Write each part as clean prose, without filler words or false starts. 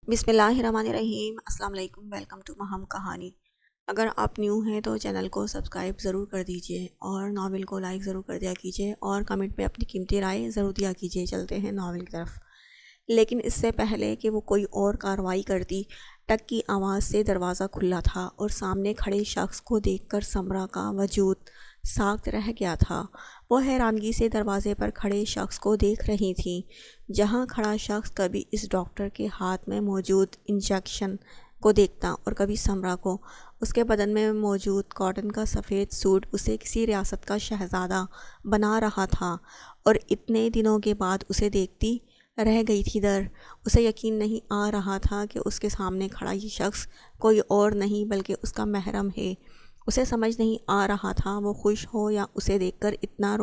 بسم اللہ الرحمن الرحیم۔ السلام علیکم، ویلکم ٹو مہم کہانی۔ اگر آپ نیو ہیں تو چینل کو سبسکرائب ضرور کر دیجئے اور ناول کو لائک ضرور کر دیا کیجئے اور کمنٹ میں اپنی قیمتی رائے ضرور دیا کیجئے۔ چلتے ہیں ناول کی طرف۔ لیکن اس سے پہلے کہ وہ کوئی اور کارروائی کرتی، ٹک کی آواز سے دروازہ کھلا تھا اور سامنے کھڑے شخص کو دیکھ کر سمرا کا وجود ساکت رہ گیا تھا۔ وہ حیرانگی سے دروازے پر کھڑے شخص کو دیکھ رہی تھی۔ جہاں کھڑا شخص کبھی اس ڈاکٹر کے ہاتھ میں موجود انجیکشن کو دیکھتا اور کبھی سمرا کو۔ اس کے بدن میں موجود کاٹن کا سفید سوٹ اسے کسی ریاست کا شہزادہ بنا رہا تھا، اور اتنے دنوں کے بعد اسے دیکھتی رہ گئی تھی اسے یقین نہیں آ رہا تھا کہ اس کے سامنے کھڑا یہ شخص کوئی اور نہیں بلکہ اس کا محرم ہے۔ اسے سمجھ نہیں آ رہا تھا وہ خوش ہو یا اسے دیکھ کر اتنا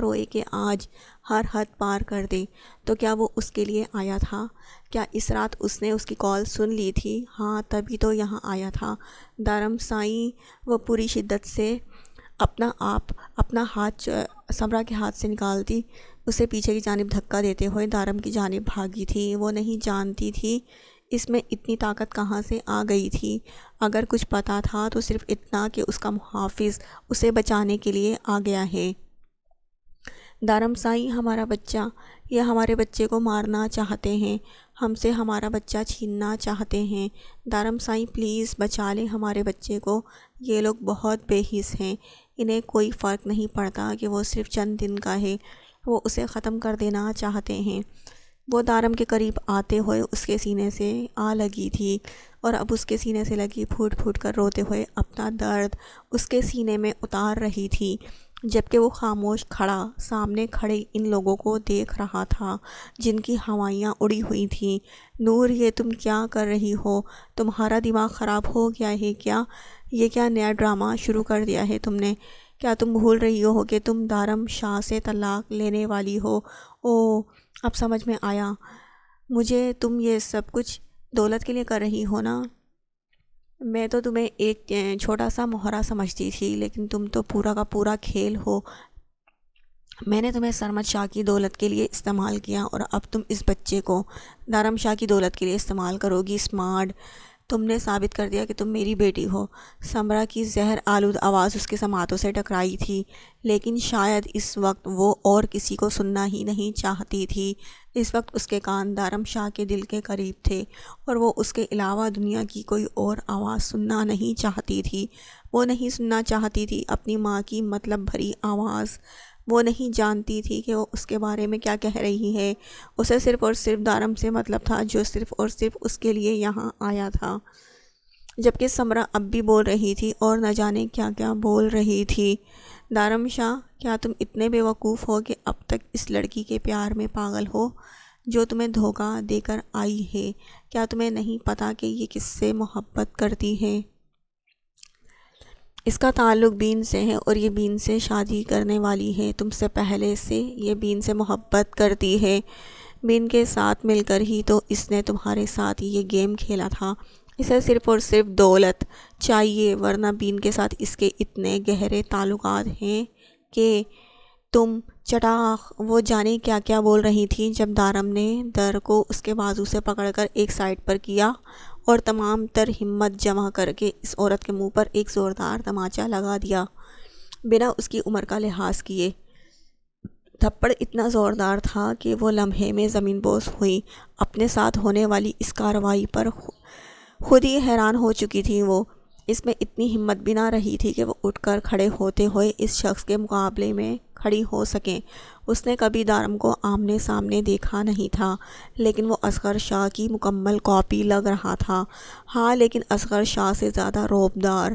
روئے کہ آج ہر حد پار کر دے۔ تو کیا وہ اس کے لیے آیا تھا؟ کیا اس رات اس نے اس کی کال سن لی تھی؟ ہاں، تبھی تو یہاں آیا تھا۔ دارم سائیں وہ پوری شدت سے اپنا ہاتھ سمرا کے ہاتھ سے نکالتی اسے پیچھے کی جانب دھکا دیتے ہوئے دارم کی جانب بھاگی تھی۔ وہ نہیں جانتی تھی اس میں اتنی طاقت کہاں سے آ گئی تھی۔ اگر کچھ پتا تھا تو صرف اتنا کہ اس کا محافظ اسے بچانے کے لیے آ گیا ہے۔ دارم سائیں، ہمارا بچہ، یہ ہمارے بچے کو مارنا چاہتے ہیں، ہم سے ہمارا بچہ چھیننا چاہتے ہیں۔ دارم سائیں، پلیز بچا لیں ہمارے بچے کو، یہ لوگ بہت بے حس ہیں، انہیں کوئی فرق نہیں پڑتا کہ وہ صرف چند دن کا ہے، وہ اسے ختم کر دینا چاہتے ہیں۔ وہ دارم کے قریب آتے ہوئے اس کے سینے سے آ لگی تھی اور اب اس کے سینے سے لگی پھوٹ پھوٹ کر روتے ہوئے اپنا درد اس کے سینے میں اتار رہی تھی، جبکہ وہ خاموش کھڑا سامنے کھڑے ان لوگوں کو دیکھ رہا تھا جن کی ہوائیاں اڑی ہوئی تھیں۔ نور، یہ تم کیا کر رہی ہو؟ تمہارا دماغ خراب ہو گیا ہے کیا؟ یہ کیا نیا ڈرامہ شروع کر دیا ہے تم نے؟ کیا تم بھول رہی ہو کہ تم دارم شاہ سے طلاق لینے والی ہو؟ اوہ، اب سمجھ میں آیا مجھے، تم یہ سب کچھ دولت کے لیے کر رہی ہو نا؟ میں تو تمہیں ایک چھوٹا سا مہرا سمجھتی تھی، لیکن تم تو پورا کا پورا کھیل ہو۔ میں نے تمہیں سرمد شاہ کی دولت کے لیے استعمال کیا اور اب تم اس بچے کو دارم شاہ کی دولت کے لیے استعمال کرو گی۔ اسمارٹ، تم نے ثابت کر دیا کہ تم میری بیٹی ہو۔ سمرا کی زہر آلود آواز اس کے سماعتوں سے ٹکرائی تھی، لیکن شاید اس وقت وہ اور کسی کو سننا ہی نہیں چاہتی تھی۔ اس وقت اس کے کان دارم شاہ کے دل کے قریب تھے اور وہ اس کے علاوہ دنیا کی کوئی اور آواز سننا نہیں چاہتی تھی۔ وہ نہیں سننا چاہتی تھی اپنی ماں کی مطلب بھری آواز۔ وہ نہیں جانتی تھی کہ وہ اس کے بارے میں کیا کہہ رہی ہے۔ اسے صرف اور صرف دارم سے مطلب تھا، جو صرف اور صرف اس کے لیے یہاں آیا تھا۔ جبکہ سمرا اب بھی بول رہی تھی اور نہ جانے کیا کیا بول رہی تھی۔ دارم شاہ، کیا تم اتنے بے وقوف ہو کہ اب تک اس لڑکی کے پیار میں پاگل ہو جو تمہیں دھوکہ دے کر آئی ہے؟ کیا تمہیں نہیں پتا کہ یہ کس سے محبت کرتی ہے؟ اس کا تعلق بین سے ہے اور یہ بین سے شادی کرنے والی ہے۔ تم سے پہلے سے یہ بین سے محبت کرتی ہے۔ بین کے ساتھ مل کر ہی تو اس نے تمہارے ساتھ یہ گیم کھیلا تھا۔ اسے صرف اور صرف دولت چاہیے، ورنہ بین کے ساتھ اس کے اتنے گہرے تعلقات ہیں کہ تم چٹاخ۔ وہ جانے کیا کیا بول رہی تھی جب دارم نے در کو اس کے بازو سے پکڑ کر ایک سائڈ پر کیا اور تمام تر ہمت جمع کر کے اس عورت کے منہ پر ایک زوردار تماچا لگا دیا، بنا اس کی عمر کا لحاظ کیے۔ تھپڑ اتنا زوردار تھا کہ وہ لمحے میں زمین بوس ہوئی۔ اپنے ساتھ ہونے والی اس کارروائی پر خود ہی حیران ہو چکی تھی وہ۔ اس میں اتنی ہمت بھی نہ رہی تھی کہ وہ اٹھ کر کھڑے ہوتے ہوئے اس شخص کے مقابلے میں کھڑی ہو سکیں۔ اس نے کبھی دارم کو آمنے سامنے دیکھا نہیں تھا، لیکن وہ اصغر شاہ کی مکمل کاپی لگ رہا تھا۔ ہاں، لیکن اصغر شاہ سے زیادہ رعبدار،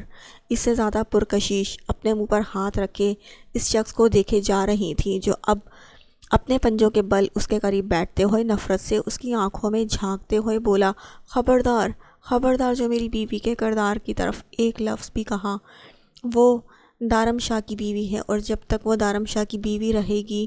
اس سے زیادہ پرکشش۔ اپنے منہ پر ہاتھ رکھے اس شخص کو دیکھے جا رہی تھی جو اب اپنے پنجوں کے بل اس کے قریب بیٹھتے ہوئے نفرت سے اس کی آنکھوں میں جھانکتے ہوئے بولا، خبردار، خبردار جو میری بیوی کے کردار کی طرف ایک لفظ بھی کہا۔ وہ دارم شاہ کی بیوی ہے اور جب تک وہ دارم شاہ کی بیوی رہے گی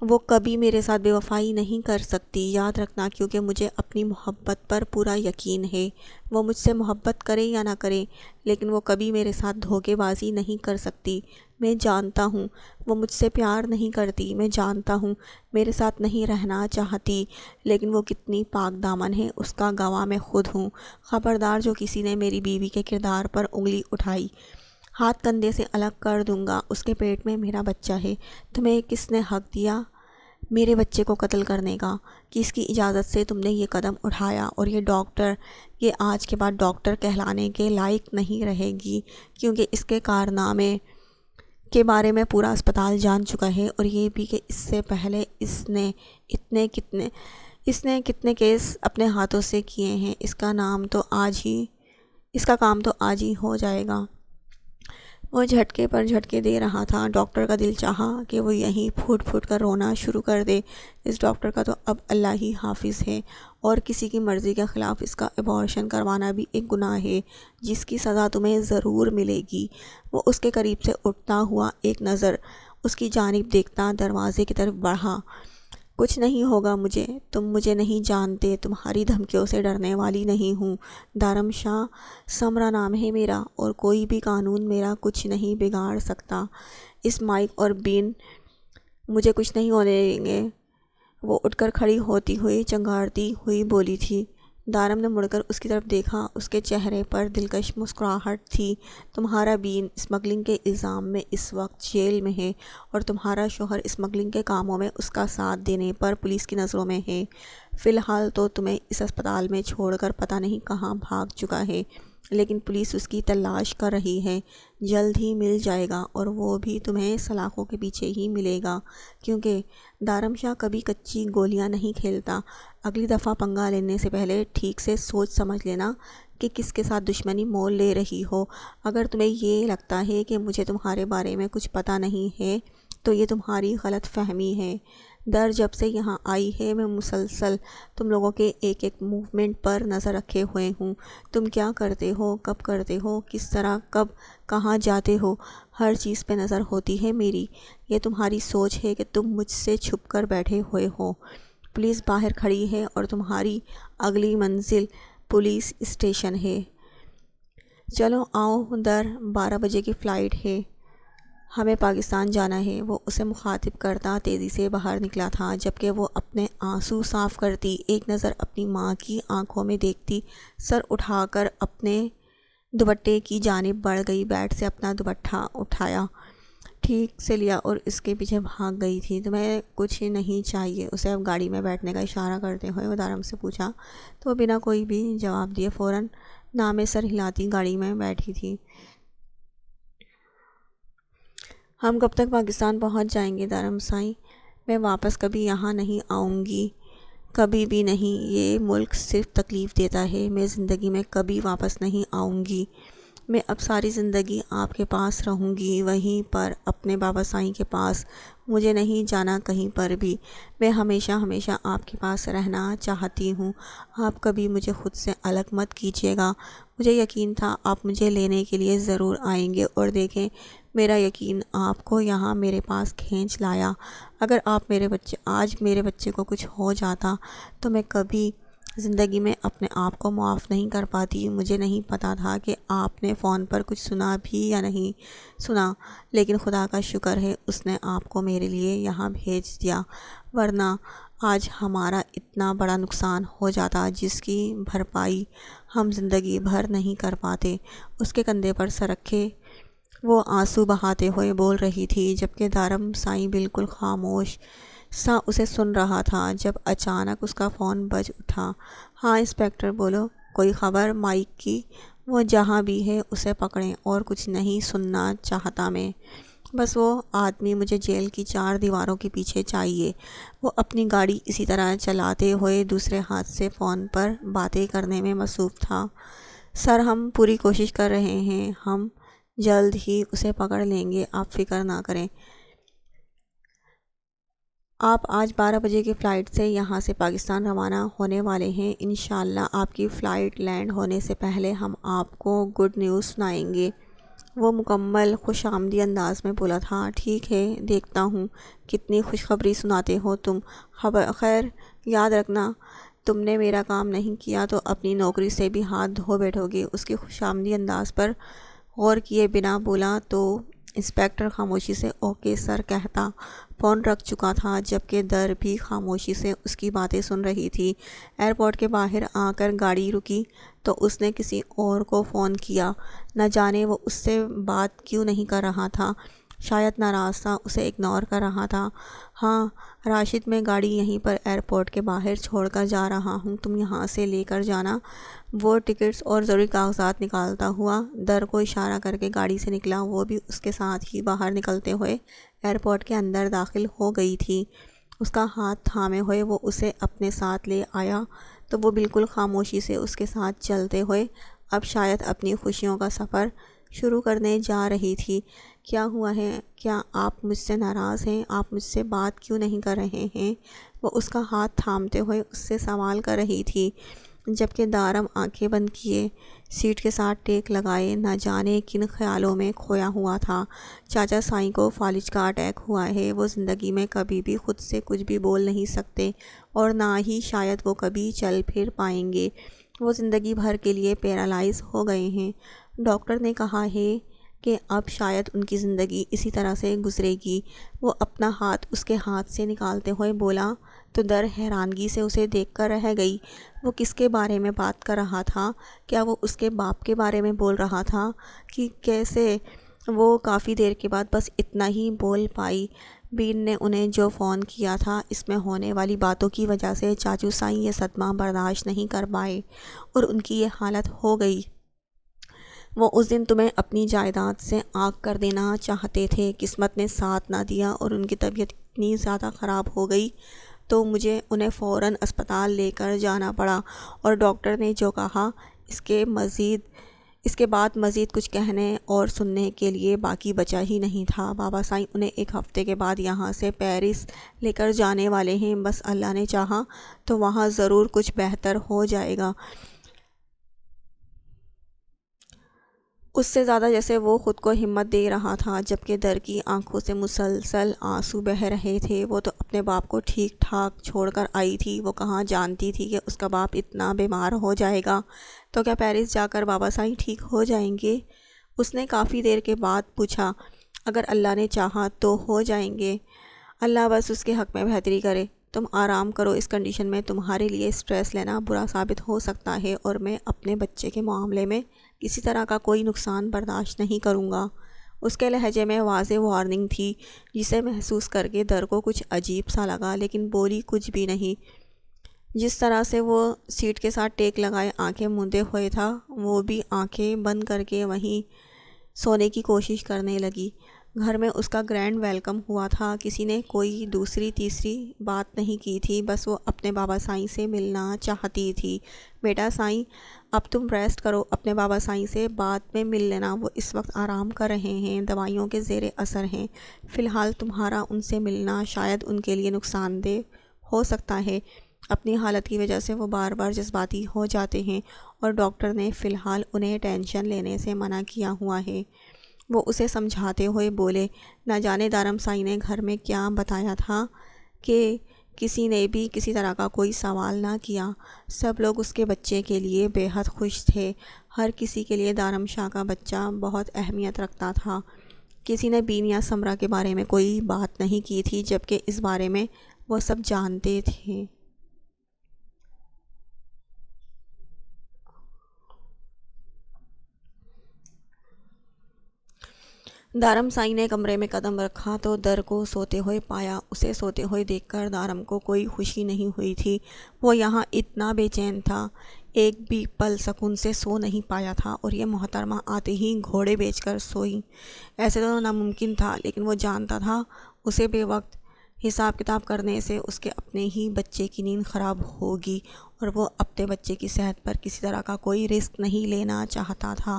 وہ کبھی میرے ساتھ بے وفائی نہیں کر سکتی، یاد رکھنا، کیونکہ مجھے اپنی محبت پر پورا یقین ہے۔ وہ مجھ سے محبت کرے یا نہ کرے، لیکن وہ کبھی میرے ساتھ دھوکے بازی نہیں کر سکتی۔ میں جانتا ہوں وہ مجھ سے پیار نہیں کرتی، میں جانتا ہوں میرے ساتھ نہیں رہنا چاہتی، لیکن وہ کتنی پاک دامن ہے اس کا گواہ میں خود ہوں۔ خبردار جو کسی نے میری بیوی کے کردار پر انگلی اٹھائی، ہاتھ کندھے سے الگ کر دوں گا۔ اس کے پیٹ میں میرا بچہ ہے۔ تمہیں کس نے حق دیا میرے بچے کو قتل کرنے کا؟ کس کی اجازت سے تم نے یہ قدم اٹھایا؟ اور یہ ڈاکٹر، یہ آج کے بعد ڈاکٹر کہلانے کے لائق نہیں رہے گی، کیونکہ اس کے کارنامے کے بارے میں پورا اسپتال جان چکا ہے، اور یہ بھی کہ اس سے پہلے اس نے کتنے کیس اپنے ہاتھوں سے کیے ہیں۔ اس کا کام تو آج ہی ہو جائے گا۔ وہ جھٹکے پر جھٹکے دے رہا تھا۔ ڈاکٹر کا دل چاہا کہ وہ یہیں پھوٹ پھوٹ کر رونا شروع کر دے۔ اس ڈاکٹر کا تو اب اللہ ہی حافظ ہے، اور کسی کی مرضی کے خلاف اس کا ابارشن کروانا بھی ایک گناہ ہے، جس کی سزا تمہیں ضرور ملے گی۔ وہ اس کے قریب سے اٹھتا ہوا ایک نظر اس کی جانب دیکھتا دروازے کی طرف بڑھا۔ کچھ نہیں ہوگا مجھے، تم مجھے نہیں جانتے، تمہاری دھمکیوں سے ڈرنے والی نہیں ہوں۔ دارم شاہ سمرا نام ہے میرا، اور کوئی بھی قانون میرا کچھ نہیں بگاڑ سکتا۔ اس مائک اور بین مجھے کچھ نہیں ہونے دیں گے۔ وہ اٹھ کر کھڑی ہوتی ہوئی چنگھاڑتی ہوئی بولی تھی۔ دارم نے مڑ کر اس کی طرف دیکھا۔ اس کے چہرے پر دلکش مسکراہٹ تھی۔ تمہارا بین اسمگلنگ کے الزام میں اس وقت جیل میں ہے، اور تمہارا شوہر اسمگلنگ کے کاموں میں اس کا ساتھ دینے پر پولیس کی نظروں میں ہے۔ فی الحال تو تمہیں اس اسپتال میں چھوڑ کر پتہ نہیں کہاں بھاگ چکا ہے، لیکن پولیس اس کی تلاش کر رہی ہے۔ جلد ہی مل جائے گا، اور وہ بھی تمہیں سلاخوں کے پیچھے ہی ملے گا، کیونکہ دارم شاہ کبھی کچی گولیاں نہیں کھیلتا۔ اگلی دفعہ پنگا لینے سے پہلے ٹھیک سے سوچ سمجھ لینا کہ کس کے ساتھ دشمنی مول لے رہی ہو۔ اگر تمہیں یہ لگتا ہے کہ مجھے تمہارے بارے میں کچھ پتہ نہیں ہے، تو یہ تمہاری غلط فہمی ہے۔ جب سے یہاں آئی ہے میں مسلسل تم لوگوں کے ایک ایک موومنٹ پر نظر رکھے ہوئے ہوں۔ تم کیا کرتے ہو، کب کرتے ہو، کس طرح، کب، کہاں جاتے ہو، ہر چیز پہ نظر ہوتی ہے میری۔ یہ تمہاری سوچ ہے کہ تم مجھ سے چھپ کر بیٹھے ہوئے ہو۔ پولیس باہر کھڑی ہے، اور تمہاری اگلی منزل پولیس اسٹیشن ہے۔ چلو آؤ، 12 بجے کی فلائٹ ہے، ہمیں پاکستان جانا ہے۔ وہ اسے مخاطب کرتا تیزی سے باہر نکلا تھا، جبکہ وہ اپنے آنسو صاف کرتی، ایک نظر اپنی ماں کی آنکھوں میں دیکھتی، سر اٹھا کر اپنے دوپٹے کی جانب بڑھ گئی، بیڈ سے اپنا دوپٹہ اٹھایا، ٹھیک سے لیا اور اس کے پیچھے بھاگ گئی تھی۔ تمہیں کچھ نہیں چاہیے؟ اسے اب گاڑی میں بیٹھنے کا اشارہ کرتے ہوئے دارم سے پوچھا، تو وہ بنا کوئی بھی جواب دیے فوراً نام سر ہلاتی گاڑی میں بیٹھی تھی۔ ہم کب تک پاکستان پہنچ جائیں گے دارم سائیں؟ میں واپس کبھی یہاں نہیں آؤں گی، کبھی بھی نہیں۔ یہ ملک صرف تکلیف دیتا ہے۔ میں زندگی میں کبھی واپس نہیں آؤں گی۔ میں اب ساری زندگی آپ کے پاس رہوں گی، وہیں پر، اپنے بابا سائیں کے پاس۔ مجھے نہیں جانا کہیں پر بھی۔ میں ہمیشہ ہمیشہ آپ کے پاس رہنا چاہتی ہوں۔ آپ کبھی مجھے خود سے الگ مت کیجیے گا۔ مجھے یقین تھا آپ مجھے لینے کے لیے ضرور آئیں گے، اور دیکھیں میرا یقین آپ کو یہاں میرے پاس کھینچ لایا۔ اگر آج میرے بچے کو کچھ ہو جاتا تو میں کبھی زندگی میں اپنے آپ کو معاف نہیں کر پاتی۔ مجھے نہیں پتا تھا کہ آپ نے فون پر کچھ سنا بھی یا نہیں سنا، لیکن خدا کا شکر ہے اس نے آپ کو میرے لیے یہاں بھیج دیا، ورنہ آج ہمارا اتنا بڑا نقصان ہو جاتا جس کی بھرپائی ہم زندگی بھر نہیں کر پاتے۔ اس کے کندھے پر سر رکھے وہ آنسو بہاتے ہوئے بول رہی تھی، جبکہ دارم سائیں بالکل خاموش سا اسے سن رہا تھا، جب اچانک اس کا فون بج اٹھا۔ ہاں انسپکٹر، بولو، کوئی خبر مائک کی؟ وہ جہاں بھی ہے اسے پکڑیں، اور کچھ نہیں سننا چاہتا میں، بس وہ آدمی مجھے جیل کی 4 دیواروں کے پیچھے چاہیے۔ وہ اپنی گاڑی اسی طرح چلاتے ہوئے دوسرے ہاتھ سے فون پر باتیں کرنے میں مصروف تھا۔ سر، ہم پوری کوشش کر رہے ہیں، ہم جلد ہی اسے پکڑ لیں گے، آپ فکر نہ کریں۔ آپ آج 12 بجے کی فلائٹ سے یہاں سے پاکستان روانہ ہونے والے ہیں۔ انشاءاللہ آپ کی فلائٹ لینڈ ہونے سے پہلے ہم آپ کو گڈ نیوز سنائیں گے۔ وہ مکمل خوش آمدی انداز میں بولا تھا۔ ٹھیک ہے، دیکھتا ہوں کتنی خوشخبری سناتے ہو تم۔ خیر، یاد رکھنا تم نے میرا کام نہیں کیا تو اپنی نوکری سے بھی ہاتھ دھو بیٹھو گے۔ اس کے خوش آمدی انداز پر غور کیے بنا بولا تو انسپیکٹر خاموشی سے اوکے سر کہتا فون رکھ چکا تھا، جبکہ در بھی خاموشی سے اس کی باتیں سن رہی تھی۔ ایئرپورٹ کے باہر آ کر گاڑی رکی تو اس نے کسی اور کو فون کیا۔ نہ جانے وہ اس سے بات کیوں نہیں کر رہا تھا، شاید ناراض تھا، اسے اگنور کر رہا تھا۔ ہاں راشد، میں گاڑی یہیں پر ایئرپورٹ کے باہر چھوڑ کر جا رہا ہوں، تم یہاں سے لے کر جانا۔ وہ ٹکٹس اور ضروری کاغذات نکالتا ہوا در کو اشارہ کر کے گاڑی سے نکلا۔ وہ بھی اس کے ساتھ ہی باہر نکلتے ہوئے ایئرپورٹ کے اندر داخل ہو گئی تھی۔ اس کا ہاتھ تھامے ہوئے وہ اسے اپنے ساتھ لے آیا تو وہ بالکل خاموشی سے اس کے ساتھ چلتے ہوئے اب شاید اپنی خوشیوں کا سفر شروع کرنے جا رہی تھی۔ کیا ہوا ہے؟ کیا آپ مجھ سے ناراض ہیں؟ آپ مجھ سے بات کیوں نہیں کر رہے ہیں؟ وہ اس کا ہاتھ تھامتے ہوئے اس سے سوال کر رہی تھی، جبکہ دارم آنکھیں بند کیے سیٹ کے ساتھ ٹیک لگائے نہ جانے کن خیالوں میں کھویا ہوا تھا۔ چاچا سائیں کو فالج کا اٹیک ہوا ہے، وہ زندگی میں کبھی بھی خود سے کچھ بھی بول نہیں سکتے اور نہ ہی شاید وہ کبھی چل پھر پائیں گے۔ وہ زندگی بھر کے لیے پیرالائز ہو گئے ہیں۔ ڈاکٹر نے کہا ہے کہ اب شاید ان کی زندگی اسی طرح سے گزرے گی۔ وہ اپنا ہاتھ اس کے ہاتھ سے نکالتے ہوئے بولا تو در حیرانگی سے اسے دیکھ کر رہ گئی۔ وہ کس کے بارے میں بات کر رہا تھا؟ کیا وہ اس کے باپ کے بارے میں بول رہا تھا کہ کیسے؟ وہ کافی دیر کے بعد بس اتنا ہی بول پائی، بین نے انہیں جو فون کیا تھا، اس میں ہونے والی باتوں کی وجہ سے چاچو سائیں یہ صدمہ برداشت نہیں کر پائے اور ان کی یہ حالت ہو گئی۔ وہ اس دن تمہیں اپنی جائیداد سے آگ کر دینا چاہتے تھے، قسمت نے ساتھ نہ دیا اور ان کی طبیعت اتنی زیادہ خراب ہو گئی تو مجھے انہیں فوراً اسپتال لے کر جانا پڑا، اور ڈاکٹر نے جو کہا اس کے بعد مزید کچھ کہنے اور سننے کے لیے باقی بچا ہی نہیں تھا۔ بابا سائیں انہیں ایک ہفتے کے بعد یہاں سے پیرس لے کر جانے والے ہیں، بس اللہ نے چاہا تو وہاں ضرور کچھ بہتر ہو جائے گا۔ اس سے زیادہ جیسے وہ خود کو ہمت دے رہا تھا، جبکہ در کی آنکھوں سے مسلسل آنسو بہہ رہے تھے۔ وہ تو اپنے باپ کو ٹھیک ٹھاک چھوڑ کر آئی تھی، وہ کہاں جانتی تھی کہ اس کا باپ اتنا بیمار ہو جائے گا۔ تو کیا پیرس جا کر بابا سائیں ٹھیک ہو جائیں گے؟ اس نے کافی دیر کے بعد پوچھا۔ اگر اللہ نے چاہا تو ہو جائیں گے، اللہ بس اس کے حق میں بہتری کرے۔ تم آرام کرو، اس کنڈیشن میں تمہارے لیے اسٹریس لینا برا ثابت ہو سکتا ہے اور میں اپنے بچے کے معاملے میں کسی طرح کا کوئی نقصان برداشت نہیں کروں گا۔ اس کے لہجے میں واضح وارننگ تھی، جسے محسوس کر کے در کو کچھ عجیب سا لگا، لیکن بولی کچھ بھی نہیں۔ جس طرح سے وہ سیٹ کے ساتھ ٹیک لگائے آنکھیں موندے ہوئے تھا، وہ بھی آنکھیں بند کر کے وہیں سونے کی کوشش کرنے لگی۔ گھر میں اس کا گرینڈ ویلکم ہوا تھا، کسی نے کوئی دوسری تیسری بات نہیں کی تھی، بس وہ اپنے بابا سائیں سے ملنا چاہتی تھی۔ بیٹا سائیں، اب تم ریسٹ کرو، اپنے بابا سائیں سے بعد میں مل لینا، وہ اس وقت آرام کر رہے ہیں، دوائیوں کے زیر اثر ہیں، فی الحال تمہارا ان سے ملنا شاید ان کے لیے نقصان دہ ہو سکتا ہے۔ اپنی حالت کی وجہ سے وہ بار بار جذباتی ہو جاتے ہیں اور ڈاکٹر نے فی الحال انہیں ٹینشن لینے سے منع کیا ہوا ہے۔ وہ اسے سمجھاتے ہوئے بولے، نہ جانے دارم سائیں نے گھر میں کیا بتایا تھا کہ کسی نے بھی کسی طرح کا کوئی سوال نہ کیا۔ سب لوگ اس کے بچے کے لیے بے حد خوش تھے، ہر کسی کے لیے دارم شاہ کا بچہ بہت اہمیت رکھتا تھا۔ کسی نے بین یا سمرا کے بارے میں کوئی بات نہیں کی تھی، جبکہ اس بارے میں وہ سب جانتے تھے۔ دارم سائیں نے کمرے میں قدم رکھا تو در کو سوتے ہوئے پایا۔ اسے سوتے ہوئے دیکھ کر دارم کو کوئی خوشی نہیں ہوئی تھی، وہ یہاں اتنا بے چین تھا، ایک بھی پل سکون سے سو نہیں پایا تھا، اور یہ محترمہ آتے ہی گھوڑے بیچ کر سوئی۔ ایسے تو ناممکن تھا، لیکن وہ جانتا تھا اسے بے وقت حساب کتاب کرنے سے اس کے اپنے ہی بچے کی نیند خراب ہوگی، اور وہ اپنے بچے کی صحت پر کسی طرح کا کوئی رسک نہیں لینا چاہتا تھا۔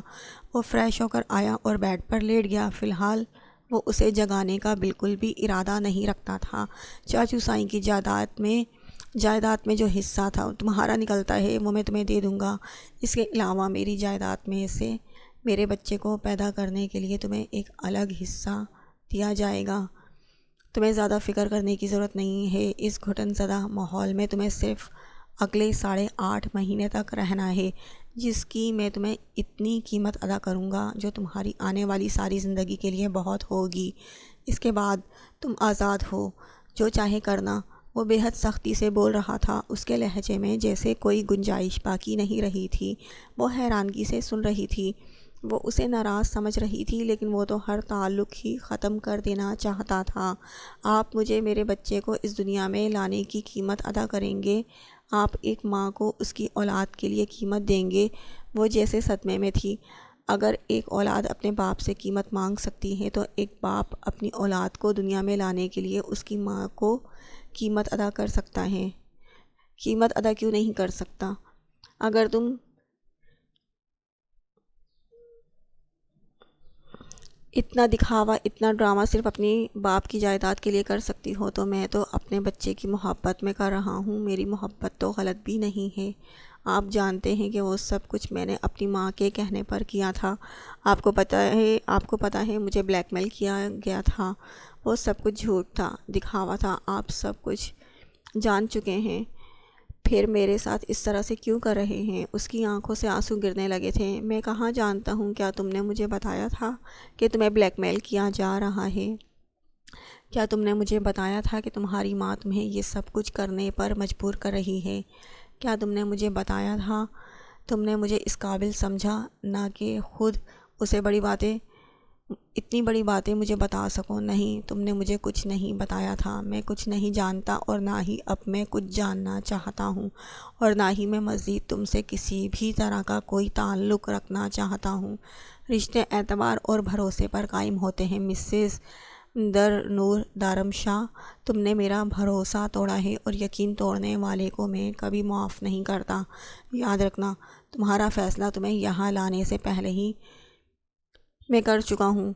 وہ فریش ہو کر آیا اور بیڈ پر لیٹ گیا۔ فی الحال وہ اسے جگانے کا بالکل بھی ارادہ نہیں رکھتا تھا۔ چاچو سائیں کی جائیداد میں جو حصہ تھا تمہارا نکلتا ہے وہ میں تمہیں دے دوں گا، اس کے علاوہ میری جائیداد میں سے میرے بچے کو پیدا کرنے کے لیے تمہیں ایک الگ حصہ دیا جائے گا۔ تمہیں زیادہ فکر کرنے کی ضرورت نہیں ہے، اس گھٹن زدہ ماحول میں تمہیں صرف اگلے 8.5 مہینے تک رہنا ہے، جس کی میں تمہیں اتنی قیمت ادا کروں گا جو تمہاری آنے والی ساری زندگی کے لیے بہت ہوگی۔ اس کے بعد تم آزاد ہو، جو چاہے کرنا۔ وہ بے حد سختی سے بول رہا تھا، اس کے لہجے میں جیسے کوئی گنجائش باقی نہیں رہی تھی۔ وہ حیرانگی سے سن رہی تھی۔ وہ اسے ناراض سمجھ رہی تھی، لیکن وہ تو ہر تعلق ہی ختم کر دینا چاہتا تھا۔ آپ مجھے میرے بچے کو اس دنیا میں لانے کی قیمت ادا کریں گے؟ آپ ایک ماں کو اس کی اولاد کے لیے قیمت دیں گے؟ وہ جیسے صدمے میں تھی۔ اگر ایک اولاد اپنے باپ سے قیمت مانگ سکتی ہے تو ایک باپ اپنی اولاد کو دنیا میں لانے کے لیے اس کی ماں کو قیمت ادا کر سکتا ہے۔ قیمت ادا کیوں نہیں کر سکتا؟ اگر تم اتنا دکھاوا، اتنا ڈرامہ صرف اپنی باپ کی جائیداد کے لیے کر سکتی ہو تو میں تو اپنے بچے کی محبت میں کر رہا ہوں۔ میری محبت تو غلط بھی نہیں ہے۔ آپ جانتے ہیں کہ وہ سب کچھ میں نے اپنی ماں کے کہنے پر کیا تھا۔ آپ کو پتہ ہے مجھے بلیک میل کیا گیا تھا۔ وہ سب کچھ جھوٹ تھا، دکھاوا تھا۔ آپ سب کچھ جان چکے ہیں، پھر میرے ساتھ اس طرح سے کیوں کر رہے ہیں؟ اس کی آنکھوں سے آنسو گرنے لگے تھے۔ میں کہاں جانتا ہوں، کیا تم نے مجھے بتایا تھا کہ تمہیں بلیک میل کیا جا رہا ہے؟ کیا تم نے مجھے بتایا تھا کہ تمہاری ماں تمہیں یہ سب کچھ کرنے پر مجبور کر رہی ہے؟ کیا تم نے مجھے بتایا تھا؟ تم نے مجھے اس قابل سمجھا نہ کہ خود اسے اتنی بڑی باتیں مجھے بتا سکو؟ نہیں، تم نے مجھے کچھ نہیں بتایا تھا۔ میں کچھ نہیں جانتا اور نہ ہی اب میں کچھ جاننا چاہتا ہوں، اور نہ ہی میں مزید تم سے کسی بھی طرح کا کوئی تعلق رکھنا چاہتا ہوں۔ رشتے اعتبار اور بھروسے پر قائم ہوتے ہیں مسز درنور دارمشاہ۔ تم نے میرا بھروسہ توڑا ہے اور یقین توڑنے والے کو میں کبھی معاف نہیں کرتا۔ یاد رکھنا، تمہارا فیصلہ تمہیں یہاں لانے سے پہلے ہی میں کر چکا ہوں،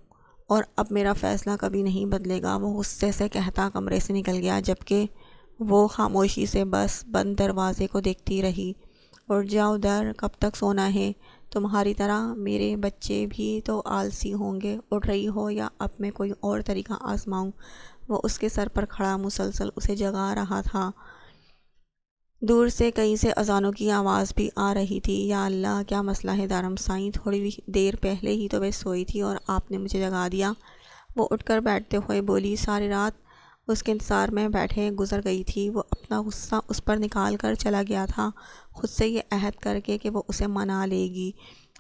اور اب میرا فیصلہ کبھی نہیں بدلے گا۔ وہ غصے سے کہتا کمرے سے نکل گیا، جبکہ وہ خاموشی سے بس بند دروازے کو دیکھتی رہی۔ اٹھ جاؤ در، کب تک سونا ہے؟ تمہاری طرح میرے بچے بھی تو آلسی ہوں گے۔ اٹھ رہی ہو یا اب میں کوئی اور طریقہ آزماؤں؟ وہ اس کے سر پر کھڑا مسلسل اسے جگا رہا تھا۔ دور سے کہیں سے اذانوں کی آواز بھی آ رہی تھی۔ یا اللہ، کیا مسئلہ ہے دارم سائیں؟ تھوڑی دیر پہلے ہی تو میں سوئی تھی اور آپ نے مجھے جگا دیا۔ وہ اٹھ کر بیٹھتے ہوئے بولی۔ ساری رات اس کے انتظار میں بیٹھے گزر گئی تھی۔ وہ اپنا غصہ اس پر نکال کر چلا گیا تھا، خود سے یہ عہد کر کے کہ وہ اسے منا لے گی۔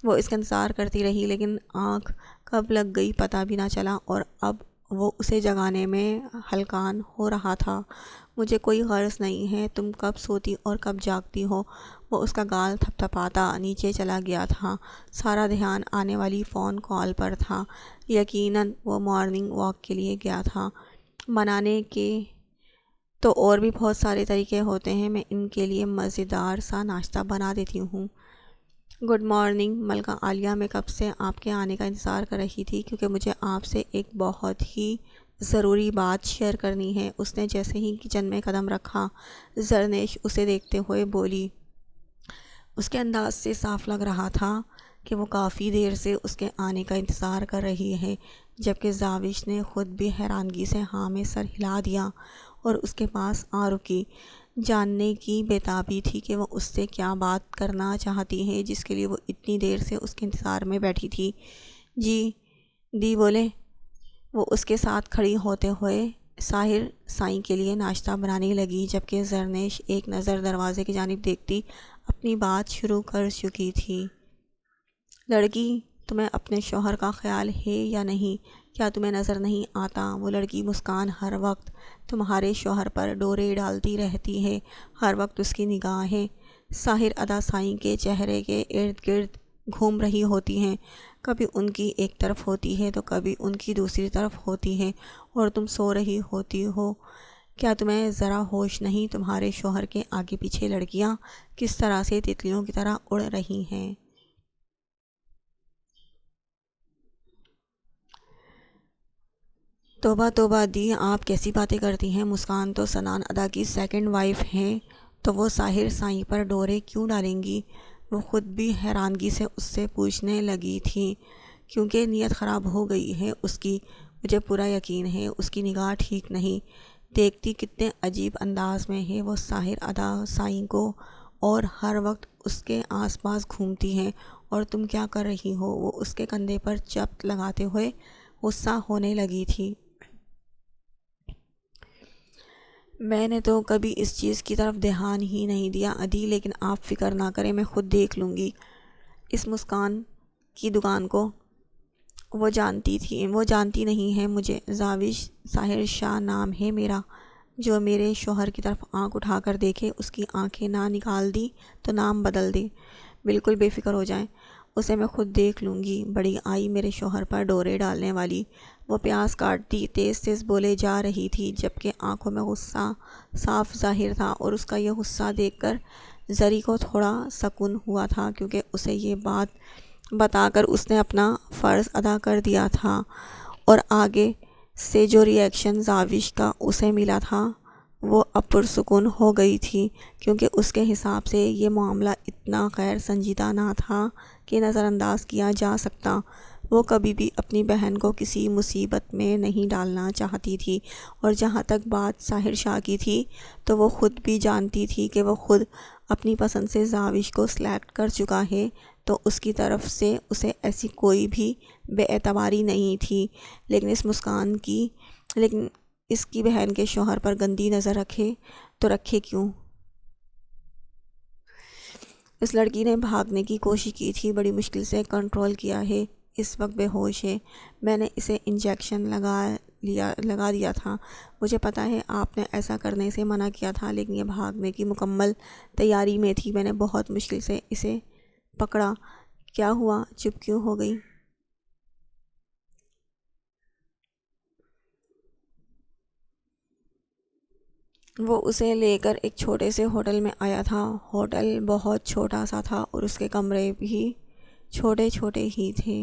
وہ اس کا انتظار کرتی رہی، لیکن آنکھ کب لگ گئی پتہ بھی نہ چلا، اور اب وہ اسے جگانے میں ہلکان ہو رہا تھا۔ مجھے کوئی غرض نہیں ہے تم کب سوتی اور کب جاگتی ہو۔ وہ اس کا گال تھپ تھپاتا نیچے چلا گیا تھا۔ سارا دھیان آنے والی فون کال پر تھا۔ یقیناً وہ مارننگ واک کے لیے گیا تھا۔ منانے کے تو اور بھی بہت سارے طریقے ہوتے ہیں، میں ان کے لیے مزیدار سا ناشتہ بنا دیتی ہوں۔ گڈ مارننگ ملکہ عالیہ، میں کب سے آپ کے آنے کا انتظار کر رہی تھی، کیونکہ مجھے آپ سے ایک بہت ہی ضروری بات شیئر کرنی ہے۔ اس نے جیسے ہی کچن میں قدم رکھا، زرنیش اسے دیکھتے ہوئے بولی۔ اس کے انداز سے صاف لگ رہا تھا کہ وہ کافی دیر سے اس کے آنے کا انتظار کر رہی ہے، جبکہ زاوش نے خود بھی حیرانگی سے ہاں میں سر ہلا دیا اور اس کے پاس آ رکی۔ جاننے کی بےتابی تھی کہ وہ اس سے کیا بات کرنا چاہتی ہے جس کے لیے وہ اتنی دیر سے اس کے انتظار میں بیٹھی تھی۔ جی دی بولے۔ وہ اس کے ساتھ کھڑی ہوتے ہوئے ساحر سائیں کے لیے ناشتہ بنانے لگی، جبکہ زرنیش ایک نظر دروازے کی جانب دیکھتی اپنی بات شروع کر چکی تھی۔ لڑکی، تمہیں اپنے شوہر کا خیال ہے یا نہیں؟ کیا تمہیں نظر نہیں آتا؟ وہ لڑکی مسکان ہر وقت تمہارے شوہر پر ڈورے ڈالتی رہتی ہے، ہر وقت اس کی نگاہیں ساحر ادا سائیں کے چہرے کے ارد گرد گھوم رہی ہوتی ہیں، کبھی ان کی ایک طرف ہوتی ہے تو کبھی ان کی دوسری طرف ہوتی ہے، اور تم سو رہی ہوتی ہو۔ کیا تمہیں ذرا ہوش نہیں؟ تمہارے شوہر کے آگے پیچھے لڑکیاں کس طرح سے تتلیوں کی طرح اڑ رہی ہیں۔ توبہ توبہ دی، آپ کیسی باتیں کرتی ہیں؟ مسکان تو سنان ادا کی سیکنڈ وائف ہیں، تو وہ ساحر سائیں پر ڈورے کیوں ڈالیں گی؟ وہ خود بھی حیرانگی سے اس سے پوچھنے لگی تھی، کیونکہ نیت خراب ہو گئی ہے اس کی۔ مجھے پورا یقین ہے اس کی نگاہ ٹھیک نہیں۔ دیکھتی کتنے عجیب انداز میں ہے وہ ساحر ادا سائیں کو، اور ہر وقت اس کے آس پاس گھومتی ہیں، اور تم کیا کر رہی ہو؟ وہ اس کے کندھے پر چپت لگاتے ہوئے غصہ ہونے لگی تھی۔ میں نے تو کبھی اس چیز کی طرف دھیان ہی نہیں دیا ادی، لیکن آپ فکر نہ کریں، میں خود دیکھ لوں گی اس مسکان کی دکان کو۔ وہ جانتی نہیں ہے مجھے، زاوش ساحر شاہ نام ہے میرا۔ جو میرے شوہر کی طرف آنکھ اٹھا کر دیکھے، اس کی آنکھیں نہ نکال دی تو نام بدل دے۔ بالکل بے فکر ہو جائیں، اسے میں خود دیکھ لوں گی۔ بڑی آئی میرے شوہر پر ڈورے ڈالنے والی۔ وہ پیاز کاٹتی تیز تیز بولے جا رہی تھی، جبکہ آنکھوں میں غصہ صاف ظاہر تھا، اور اس کا یہ غصہ دیکھ کر زری کو تھوڑا سکون ہوا تھا، کیونکہ اسے یہ بات بتا کر اس نے اپنا فرض ادا کر دیا تھا، اور آگے سے جو ری ایکشن زاوش کا اسے ملا تھا وہ اب پرسکون ہو گئی تھی، کیونکہ اس کے حساب سے یہ معاملہ اتنا غیر سنجیدہ نہ تھا کہ نظر انداز کیا جا سکتا۔ وہ کبھی بھی اپنی بہن کو کسی مصیبت میں نہیں ڈالنا چاہتی تھی، اور جہاں تک بات ساحر شاہ کی تھی تو وہ خود بھی جانتی تھی کہ وہ خود اپنی پسند سے زاوش کو سلیکٹ کر چکا ہے، تو اس کی طرف سے اسے ایسی کوئی بھی بے اعتباری نہیں تھی۔ لیکن اس کی بہن کے شوہر پر گندی نظر رکھے تو رکھے کیوں؟ اس لڑکی نے بھاگنے کی کوشش کی تھی، بڑی مشکل سے کنٹرول کیا ہے، اس وقت بے ہوش ہے۔ میں نے اسے انجیکشن لگا دیا تھا۔ مجھے پتہ ہے آپ نے ایسا کرنے سے منع کیا تھا، لیکن یہ بھاگنے کی مکمل تیاری میں تھی۔ میں نے بہت مشکل سے اسے پکڑا۔ کیا ہوا؟ چپ کیوں ہو گئی؟ وہ اسے لے کر ایک چھوٹے سے ہوٹل میں آیا تھا۔ ہوٹل بہت چھوٹا سا تھا، اور اس کے کمرے بھی چھوٹے چھوٹے ہی تھے۔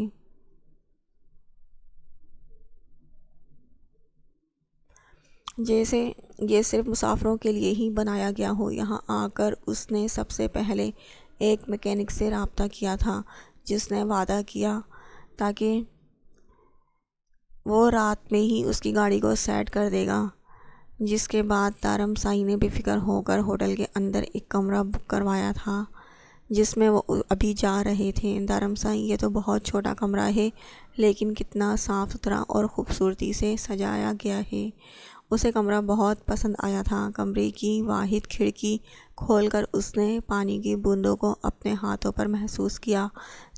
جیسے یہ صرف مسافروں کے لیے ہی بنایا گیا ہو۔ یہاں آ کر اس نے سب سے پہلے ایک میکینک سے رابطہ کیا تھا، جس نے وعدہ کیا تاکہ وہ رات میں ہی اس کی گاڑی کو سیٹ کر دے گا۔ جس کے بعد دارم سائی نے بے فکر ہو کر ہوٹل کے اندر ایک کمرہ بک کروایا تھا، جس میں وہ ابھی جا رہے تھے۔ دارم سائی، یہ تو بہت چھوٹا کمرہ ہے، لیکن کتنا صاف ستھرا اور خوبصورتی سے سجایا گیا ہے۔ اسے کمرہ بہت پسند آیا تھا۔ کمرے کی واحد کھڑکی کھول کر اس نے پانی کی بوندوں کو اپنے ہاتھوں پر محسوس کیا۔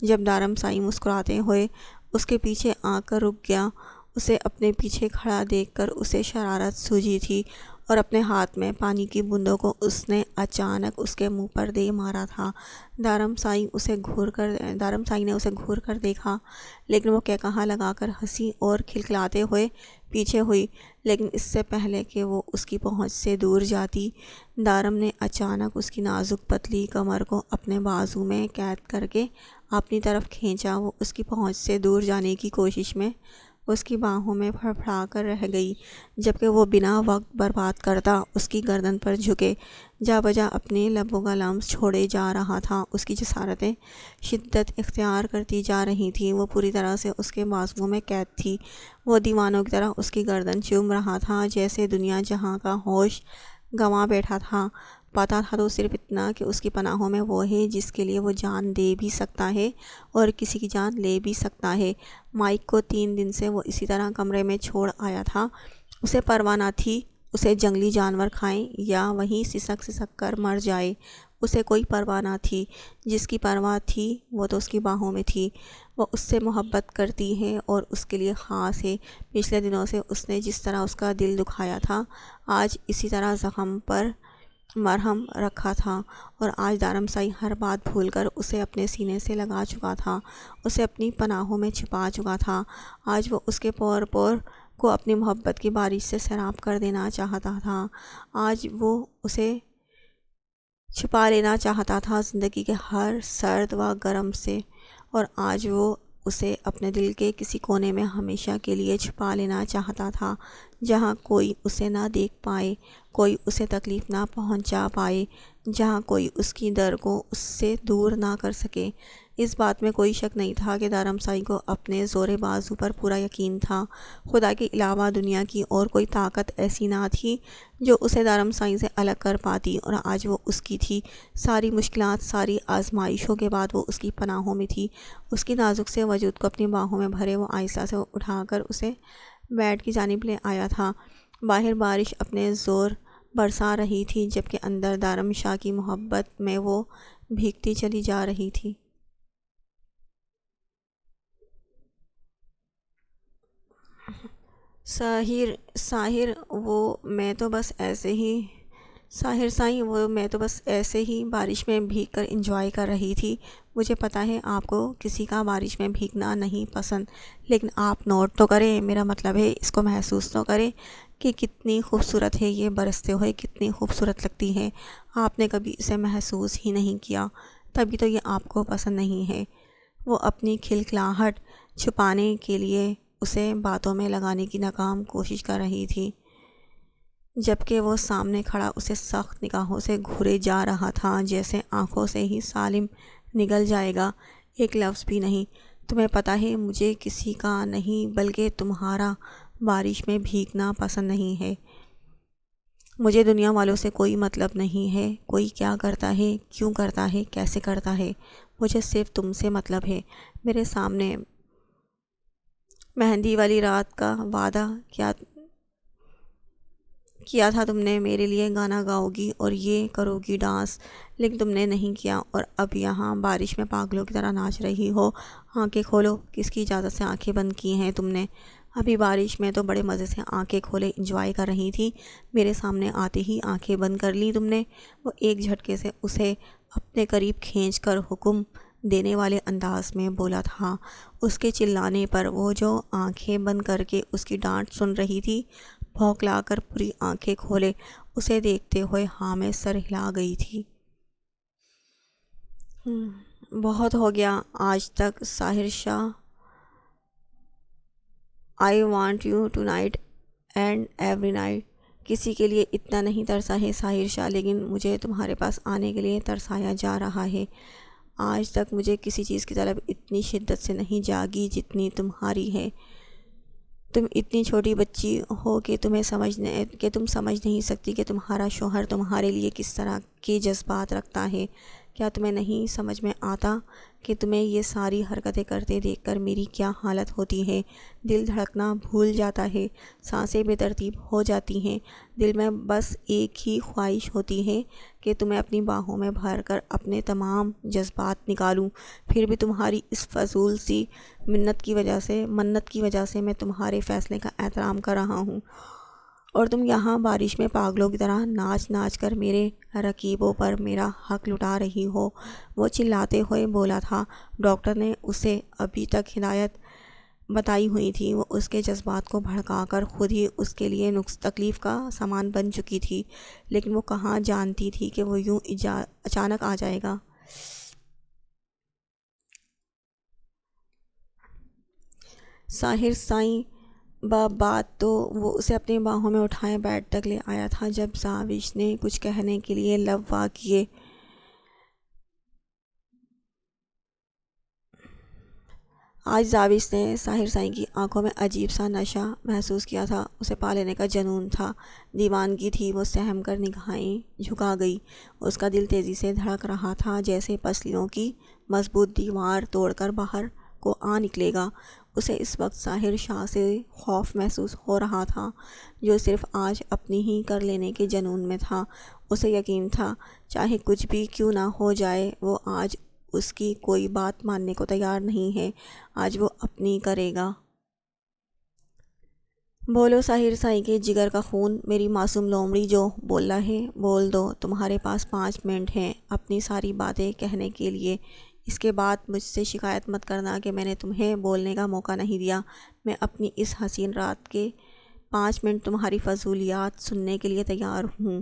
جب دارم سائی مسکراتے ہوئے اس کے پیچھے آ کر رک گیا، اسے اپنے پیچھے کھڑا دیکھ کر اسے شرارت سوجھی تھی، اور اپنے ہاتھ میں پانی کی بوندوں کو اس نے اچانک اس کے منہ پر دے مارا تھا۔ دارم سائی نے اسے گھور کر دیکھا، لیکن وہ کہا لگا کر ہنسی اور کھلکھلاتے ہوئے پیچھے ہوئی، لیکن اس سے پہلے کہ وہ اس کی پہنچ سے دور جاتی، دارم نے اچانک اس کی نازک پتلی کمر کو اپنے بازو میں قید کر کے اپنی طرف کھینچا۔ وہ اس کی پہنچ سے دور جانے کی کوشش میں اس کی باہوں میں پھڑپھڑا کر رہ گئی، جبکہ وہ بنا وقت برباد کرتا اس کی گردن پر جھکے جا بجا اپنے لبوں کا لمس چھوڑے جا رہا تھا۔ اس کی جسارتیں شدت اختیار کرتی جا رہی تھیں، وہ پوری طرح سے اس کے بازوؤں میں قید تھی۔ وہ دیوانوں کی طرح اس کی گردن چوم رہا تھا، جیسے دنیا جہاں کا ہوش گنوا بیٹھا تھا۔ پتا تھا تو صرف اتنا کہ اس کی پناہوں میں وہ ہے جس کے لیے وہ جان دے بھی سکتا ہے اور کسی کی جان لے بھی سکتا ہے۔ مائک کو 3 دن سے وہ اسی طرح کمرے میں چھوڑ آیا تھا۔ اسے پرواہ نہ تھی اسے جنگلی جانور کھائیں یا وہیں سسک سسک کر مر جائے، اسے کوئی پرواہ نہ تھی۔ جس کی پرواہ تھی وہ تو اس کی باہوں میں تھی۔ وہ اس سے محبت کرتی ہے اور اس کے لیے خاص ہے۔ پچھلے دنوں سے اس نے جس طرح اس کا دل دکھایا تھا، آج اسی طرح زخم پر مرہم رکھا تھا، اور آج دارم سائی ہر بات بھول کر اسے اپنے سینے سے لگا چکا تھا، اسے اپنی پناہوں میں چھپا چکا تھا۔ آج وہ اس کے پور پور کو اپنی محبت کی بارش سے سیراب کر دینا چاہتا تھا۔ آج وہ اسے چھپا لینا چاہتا تھا زندگی کے ہر سرد و گرم سے، اور آج وہ اسے اپنے دل کے کسی کونے میں ہمیشہ کے لیے چھپا لینا چاہتا تھا، جہاں کوئی اسے نہ دیکھ پائے، کوئی اسے تکلیف نہ پہنچا پائے، جہاں کوئی اس کی در کو اس سے دور نہ کر سکے۔ اس بات میں کوئی شک نہیں تھا کہ دارمسائی کو اپنے زور بازو پر پورا یقین تھا۔ خدا کے علاوہ دنیا کی اور کوئی طاقت ایسی نہ تھی جو اسے دارمسائی سے الگ کر پاتی، اور آج وہ اس کی تھی۔ ساری مشکلات، ساری آزمائشوں کے بعد وہ اس کی پناہوں میں تھی۔ اس کی نازک سے وجود کو اپنی باہوں میں بھرے وہ آہستہ سے اٹھا کر اسے بیڈ کی جانب لے آیا تھا۔ باہر بارش اپنے زور برسا رہی تھی، جبکہ اندر دارم شاہ کی محبت میں وہ بھیگتی چلی جا رہی تھی۔ ساحر وہ میں تو بس ایسے ہی ساحر سائیں وہ میں تو بس ایسے ہی بارش میں بھیگ کر انجوائے کر رہی تھی۔ مجھے پتہ ہے آپ کو کسی کا بارش میں بھیگنا نہیں پسند، لیکن آپ نوٹ تو کریں، میرا مطلب ہے اس کو محسوس تو کریں کہ کتنی خوبصورت ہے یہ برستے ہوئے، کتنی خوبصورت لگتی ہے۔ آپ نے کبھی اسے محسوس ہی نہیں کیا، تبھی تو یہ آپ کو پسند نہیں ہے۔ وہ اپنی کھلکھلاہٹ چھپانے کے لیے اسے باتوں میں لگانے کی ناکام کوشش کر رہی تھی، جبکہ وہ سامنے کھڑا اسے سخت نگاہوں سے گھورے جا رہا تھا، جیسے آنکھوں سے ہی سالم نگل جائے گا۔ ایک لفظ بھی نہیں۔ تمہیں پتہ ہے مجھے کسی کا نہیں بلکہ تمہارا بارش میں بھیگنا پسند نہیں ہے۔ مجھے دنیا والوں سے کوئی مطلب نہیں ہے، کوئی کیا کرتا ہے، کیوں کرتا ہے، کیسے کرتا ہے۔ مجھے صرف تم سے مطلب ہے۔ میرے سامنے مہندی والی رات کا وعدہ کیا تھا تم نے، میرے لیے گانا گاؤ گی اور یہ کرو گی ڈانس، لیکن تم نے نہیں کیا، اور اب یہاں بارش میں پاگلوں کی طرح ناچ رہی ہو۔ آنکھیں کھولو۔ کس کی اجازت سے آنکھیں بند کی ہیں تم نے؟ ابھی بارش میں تو بڑے مزے سے آنکھیں کھولے انجوائے کر رہی تھی، میرے سامنے آتے ہی آنکھیں بند کر لی تم نے۔ وہ ایک جھٹکے سے اسے اپنے قریب کھینچ کر حکم دینے والے انداز میں بولا تھا۔ اس کے چلانے پر وہ جو آنکھیں بند کر کے اس کی ڈانٹ سن رہی تھی، بھونکلا کر پوری آنکھیں کھولے اسے دیکھتے ہوئے ہاں میں سر ہلا گئی تھی۔ بہت ہو گیا آج تک Sahir Shah, I want you tonight and every night. کسی کے لیے اتنا نہیں ترسا ہے ساحر شاہ، لیکن مجھے تمہارے پاس آنے کے لیے ترسایا جا رہا ہے۔ آج تک مجھے کسی چیز کی طلب اتنی شدت سے نہیں جاگی جتنی تمہاری ہے۔ تم اتنی چھوٹی بچی ہو کہ تم سمجھ نہیں سکتی کہ تمہارا شوہر تمہارے لیے کس طرح کے جذبات رکھتا ہے۔ کیا تمہیں نہیں سمجھ میں آتا کہ تمہیں یہ ساری حرکتیں کرتے دیکھ کر میری کیا حالت ہوتی ہے؟ دل دھڑکنا بھول جاتا ہے، سانسیں بے ترتیب ہو جاتی ہیں، دل میں بس ایک ہی خواہش ہوتی ہے کہ تمہیں اپنی باہوں میں بھر کر اپنے تمام جذبات نکالوں۔ پھر بھی تمہاری اس فضول سی منت کی وجہ سے میں تمہارے فیصلے کا احترام کر رہا ہوں، اور تم یہاں بارش میں پاگلوں کی طرح ناچ ناچ کر میرے رقیبوں پر میرا حق لٹا رہی ہو۔ وہ چلاتے ہوئے بولا تھا۔ ڈاکٹر نے اسے ابھی تک ہدایت بتائی ہوئی تھی، وہ اس کے جذبات کو بھڑکا کر خود ہی اس کے لیے تکلیف کا سامان بن چکی تھی، لیکن وہ کہاں جانتی تھی کہ وہ یوں اچانک آ جائے گا۔ ساحر سائیں بات تو وہ اسے اپنی باہوں میں اٹھائے بیڈ تک لے آیا تھا، جب زاوش نے کچھ کہنے کے لیے لب وا کیے۔ آج زاوش نے ساحر سائیں کی آنکھوں میں عجیب سا نشہ محسوس کیا تھا، اسے پا لینے کا جنون تھا، دیوانگی تھی۔ وہ سہم کر نگاہیں جھکا گئی، اس کا دل تیزی سے دھڑک رہا تھا، جیسے پسلیوں کی مضبوط دیوار توڑ کر باہر کو آ نکلے گا۔ اسے اس وقت ساحر شاہ سے خوف محسوس ہو رہا تھا، جو صرف آج اپنی ہی کر لینے کے جنون میں تھا۔ اسے یقین تھا چاہے کچھ بھی کیوں نہ ہو جائے، وہ آج اس کی کوئی بات ماننے کو تیار نہیں ہے، آج وہ اپنی کرے گا۔ بولو ساحر سائیں کے جگر کا خون، میری معصوم لومڑی جو بولنا ہے بول دو، تمہارے پاس 5 منٹ ہیں اپنی ساری باتیں کہنے کے لیے۔ اس کے بعد مجھ سے شکایت مت کرنا کہ میں نے تمہیں بولنے کا موقع نہیں دیا۔ میں اپنی اس حسین رات کے 5 منٹ تمہاری فضولیات سننے کے لیے تیار ہوں۔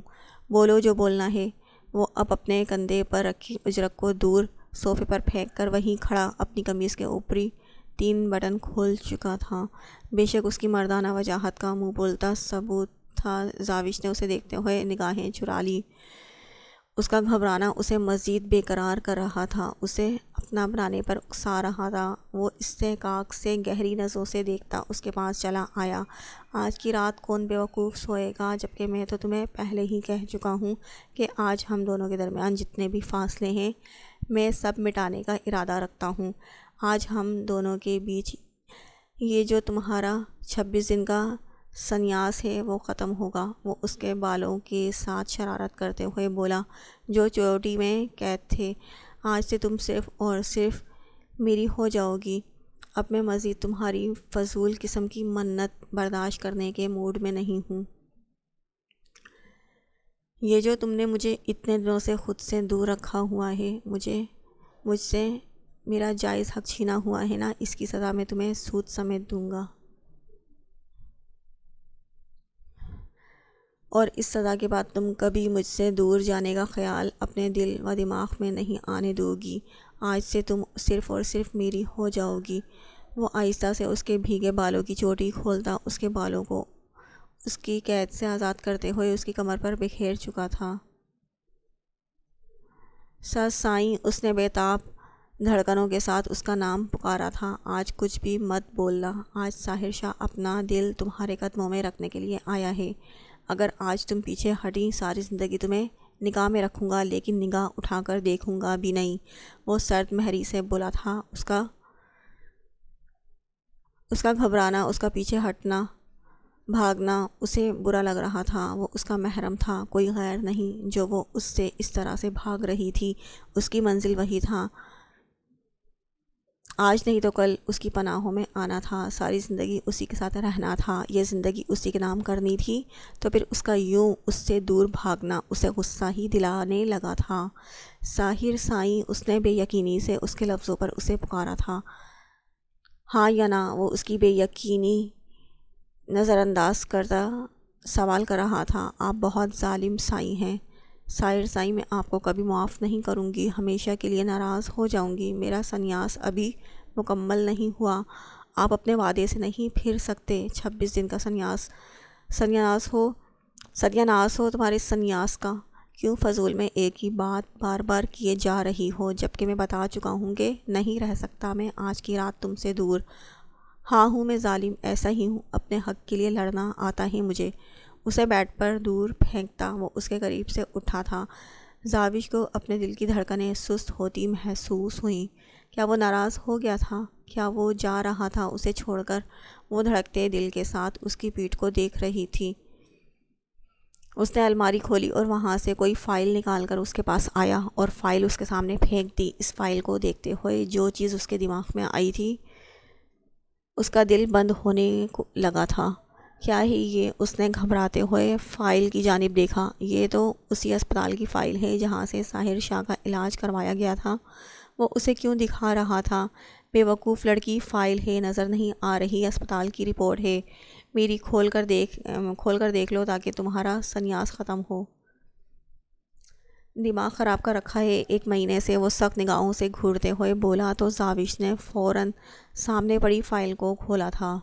بولو جو بولنا ہے۔ وہ اب اپنے کندھے پر رکھی اجرک کو دور صوفے پر پھینک کر وہیں کھڑا اپنی قمیص کے اوپری 3 بٹن کھول چکا تھا۔ بے شک اس کی مردانہ وجاہت کا منہ بولتا ثبوت تھا۔ زاوش نے اسے دیکھتے ہوئے نگاہیں چرا لی اس کا گھبرانا اسے مزید بے قرار کر رہا تھا، اسے اپنا بنانے پر اکسا رہا تھا۔ وہ استحقاق سے گہری نظروں سے دیکھتا اس کے پاس چلا آیا۔ آج کی رات کون بے وقوف سوئے گا، جبکہ میں تو تمہیں پہلے ہی کہہ چکا ہوں کہ آج ہم دونوں کے درمیان جتنے بھی فاصلے ہیں میں سب مٹانے کا ارادہ رکھتا ہوں۔ آج ہم دونوں کے بیچ یہ جو تمہارا 26 دن کا سنیاس ہے وہ ختم ہوگا۔ وہ اس کے بالوں کے ساتھ شرارت کرتے ہوئے بولا جو چوٹی میں قید تھے۔ آج سے تم صرف اور صرف میری ہو جاؤ گی۔ اب میں مزید تمہاری فضول قسم کی منت برداشت کرنے کے موڈ میں نہیں ہوں۔ یہ جو تم نے مجھے اتنے دنوں سے خود سے دور رکھا ہوا ہے، مجھ سے میرا جائز حق چھینا ہوا ہے نا، اس کی سزا میں تمہیں سود سمیت دوں گا، اور اس سزا کے بعد تم کبھی مجھ سے دور جانے کا خیال اپنے دل و دماغ میں نہیں آنے دو گی۔ آج سے تم صرف اور صرف میری ہو جاؤ گی۔ وہ آہستہ سے اس کے بھیگے بالوں کی چوٹی کھولتا اس کے بالوں کو اس کی قید سے آزاد کرتے ہوئے اس کی کمر پر بکھیر چکا تھا۔ سچ سائیں، اس نے بے تاب دھڑکنوں کے ساتھ اس کا نام پکارا تھا۔ آج کچھ بھی مت بولنا، آج ساحر شاہ اپنا دل تمہارے قدموں میں رکھنے کے لیے آیا ہے۔ اگر آج تم پیچھے ہٹی، ساری زندگی تمہیں نگاہ میں رکھوں گا لیکن نگاہ اٹھا کر دیکھوں گا بھی نہیں۔ وہ سرد مہری سے بولا تھا۔ اس کا گھبرانا، اس کا پیچھے ہٹنا، بھاگنا اسے برا لگ رہا تھا۔ وہ اس کا محرم تھا، کوئی غیر نہیں جو وہ اس سے اس طرح سے بھاگ رہی تھی۔ اس کی منزل وہی تھا، آج نہیں تو کل اس کی پناہوں میں آنا تھا، ساری زندگی اسی کے ساتھ رہنا تھا، یہ زندگی اسی کے نام کرنی تھی۔ تو پھر اس کا یوں اس سے دور بھاگنا اسے غصہ ہی دلانے لگا تھا۔ ساحر سائیں، اس نے بے یقینی سے اس کے لفظوں پر اسے پکارا تھا۔ ہاں یا نہ؟ وہ اس کی بے یقینی نظر انداز کرتا سوال کر رہا تھا۔ آپ بہت ظالم سائیں ہیں ساحر سائیں، میں آپ کو کبھی معاف نہیں کروں گی، ہمیشہ کے لیے ناراض ہو جاؤں گی۔ میرا سنیاس ابھی مکمل نہیں ہوا، آپ اپنے وعدے سے نہیں پھر سکتے۔ 26 دن کا ستیاناس ہو تمہارے سنیاس کا۔ کیوں فضول میں ایک ہی بات بار بار کیے جا رہی ہو، جبکہ میں بتا چکا ہوں کہ نہیں رہ سکتا میں آج کی رات تم سے دور۔ ہاں ہوں میں ظالم، ایسا ہی ہوں، اپنے حق کے لیے لڑنا آتا ہے مجھے۔ اسے بیڈ پر دور پھینکتا وہ اس کے قریب سے اٹھا تھا۔ زاوش کو اپنے دل کی دھڑکنیں سست ہوتی محسوس ہوئیں۔ کیا وہ ناراض ہو گیا تھا؟ کیا وہ جا رہا تھا اسے چھوڑ کر؟ وہ دھڑکتے دل کے ساتھ اس کی پیٹھ کو دیکھ رہی تھی۔ اس نے الماری کھولی اور وہاں سے کوئی فائل نکال کر اس کے پاس آیا اور فائل اس کے سامنے پھینک دی۔ اس فائل کو دیکھتے ہوئے جو چیز اس کے دماغ میں آئی تھی، اس کا دل بند ہونے کو لگا تھا۔ کیا ہی یہ؟ اس نے گھبراتے ہوئے فائل کی جانب دیکھا۔ یہ تو اسی اسپتال کی فائل ہے جہاں سے ساحر شاہ کا علاج کروایا گیا تھا۔ وہ اسے کیوں دکھا رہا تھا؟ بے وقوف لڑکی، فائل ہے، نظر نہیں آ رہی، اسپتال کی رپورٹ ہے، میری کھول کر دیکھ لو تاکہ تمہارا سنیاس ختم ہو۔ دماغ خراب کر رکھا ہے 1 مہینے سے، وہ سخت نگاہوں سے گھورتے ہوئے بولا تو زاوش نے فوراً سامنے پڑی فائل کو کھولا تھا۔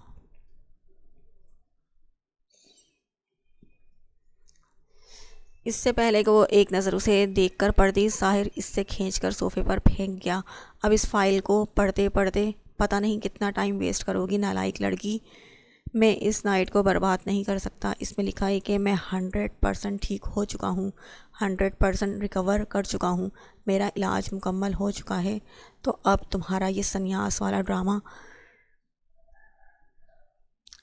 اس سے پہلے کہ وہ ایک نظر اسے دیکھ کر پڑتی، ساحر اس سے کھینچ کر صوفے پر پھینک گیا۔ اب اس فائل کو پڑھتے پڑھتے پتہ نہیں کتنا ٹائم ویسٹ کرو گی نالائق لڑکی، میں اس نائٹ کو برباد نہیں کر سکتا۔ اس میں لکھا ہے کہ میں 100% ٹھیک ہو چکا ہوں، 100% ریکور کر چکا ہوں، میرا علاج مکمل ہو چکا ہے۔ تو اب تمہارا یہ سنیاس والا ڈرامہ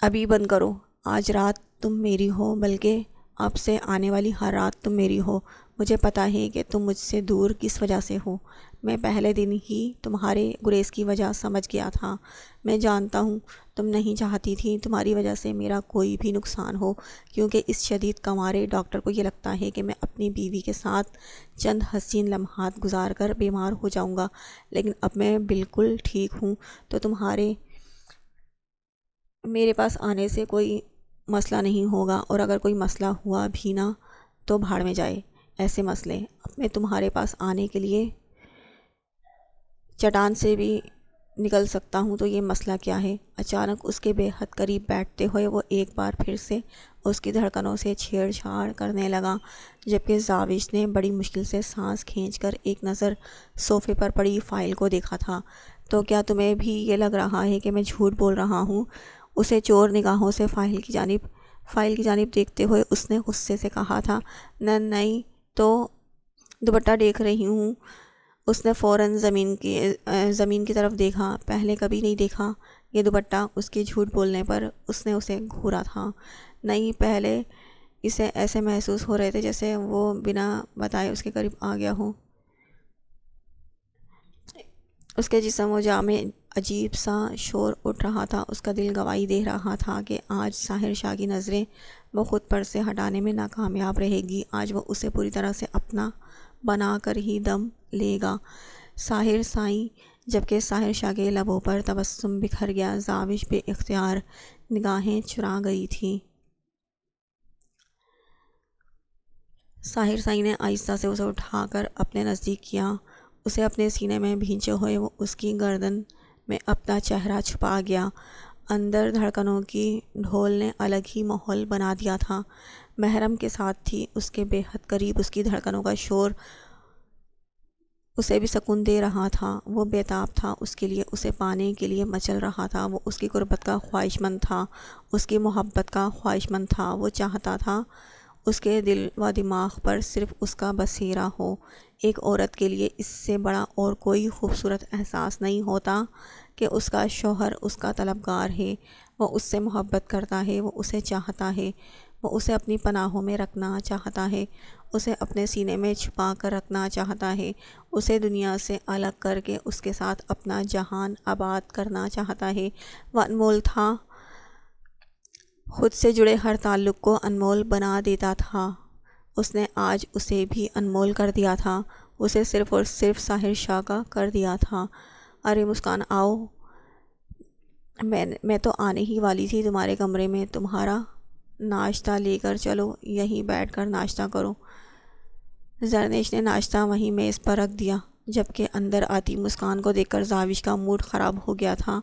ابھی بند کرو۔ آج رات تم میری ہو، بلکہ اب سے آنے والی ہر رات تم میری ہو۔ مجھے پتہ ہے کہ تم مجھ سے دور کس وجہ سے ہو، میں پہلے دن ہی تمہارے گریز کی وجہ سمجھ گیا تھا۔ میں جانتا ہوں تم نہیں چاہتی تھی تمہاری وجہ سے میرا کوئی بھی نقصان ہو، کیونکہ اس شدید کنوارے ڈاکٹر کو یہ لگتا ہے کہ میں اپنی بیوی کے ساتھ چند حسین لمحات گزار کر بیمار ہو جاؤں گا، لیکن اب میں بالکل ٹھیک ہوں، تو تمہارے میرے پاس آنے سے کوئی مسئلہ نہیں ہوگا، اور اگر کوئی مسئلہ ہوا بھی نہ تو بھاڑ میں جائے ایسے مسئلے۔ اب میں تمہارے پاس آنے کے لیے چٹان سے بھی نکل سکتا ہوں تو یہ مسئلہ کیا ہے؟ اچانک اس کے بے حد قریب بیٹھتے ہوئے وہ ایک بار پھر سے اس کی دھڑکنوں سے چھیڑ چھاڑ کرنے لگا، جبکہ زاوش نے بڑی مشکل سے سانس کھینچ کر ایک نظر صوفے پر پڑی فائل کو دیکھا تھا۔ تو کیا تمہیں بھی یہ لگ رہا ہے کہ میں جھوٹ بول رہا ہوں؟ اسے چور نگاہوں سے فائل کی جانب دیکھتے ہوئے اس نے غصے سے کہا تھا۔ نہیں تو دوپٹہ دیکھ رہی ہوں۔ اس نے فوراً زمین کی طرف دیکھا، پہلے کبھی نہیں دیکھا یہ دوپٹہ۔ اس کے جھوٹ بولنے پر اس نے اسے گھورا تھا۔ نہیں، پہلے اسے ایسے محسوس ہو رہے تھے جیسے وہ بنا بتائے اس کے قریب آ گیا ہو۔ اس کے جسم و جاں میں عجیب سا شور اٹھ رہا تھا۔ اس کا دل گواہی دے رہا تھا کہ آج ساحر شاہ کی نظریں وہ خود پر سے ہٹانے میں ناکامیاب رہے گی۔ آج وہ اسے پوری طرح سے اپنا بنا کر ہی دم لے گا۔ ساحر سائیں، جبکہ ساحر شاہ کے لبوں پر تبسم بکھر گیا۔ زاوش بے اختیار نگاہیں چرا گئی تھی۔ ساحر سائیں نے آہستہ سے اسے اٹھا کر اپنے نزدیک کیا۔ اسے اپنے سینے میں بھینچے ہوئے وہ اس کی گردن میں اپنا چہرہ چھپا گیا۔ اندر دھڑکنوں کی ڈھول نے الگ ہی ماحول بنا دیا تھا۔ محرم کے ساتھ تھی، اس کے بے حد قریب اس کی دھڑکنوں کا شور اسے بھی سکون دے رہا تھا۔ وہ بیتاب تھا اس کے لیے، اسے پانے کے لیے مچل رہا تھا۔ وہ اس کی قربت کا خواہش مند تھا، اس کی محبت کا خواہش مند تھا۔ وہ چاہتا تھا اس کے دل و دماغ پر صرف اس کا بسیرا ہو۔ ایک عورت کے لیے اس سے بڑا اور کوئی خوبصورت احساس نہیں ہوتا کہ اس کا شوہر اس کا طلبگار ہے، وہ اس سے محبت کرتا ہے، وہ اسے چاہتا ہے، وہ اسے اپنی پناہوں میں رکھنا چاہتا ہے، اسے اپنے سینے میں چھپا کر رکھنا چاہتا ہے، اسے دنیا سے الگ کر کے اس کے ساتھ اپنا جہان آباد کرنا چاہتا ہے۔ وہ انمول تھا، خود سے جڑے ہر تعلق کو انمول بنا دیتا تھا۔ اس نے آج اسے بھی انمول کر دیا تھا، اسے صرف اور صرف ساحر شاہ کا کر دیا تھا۔ ارے مسکان، آؤ، میں تو آنے ہی والی تھی تمہارے کمرے میں۔ تمہارا ناشتہ لے کر چلو، یہیں بیٹھ کر ناشتہ کرو۔ زرنیش نے ناشتہ وہیں میز پر رکھ دیا، جبکہ اندر آتی مسکان کو دیکھ کر زاوش کا موڈ خراب ہو گیا تھا۔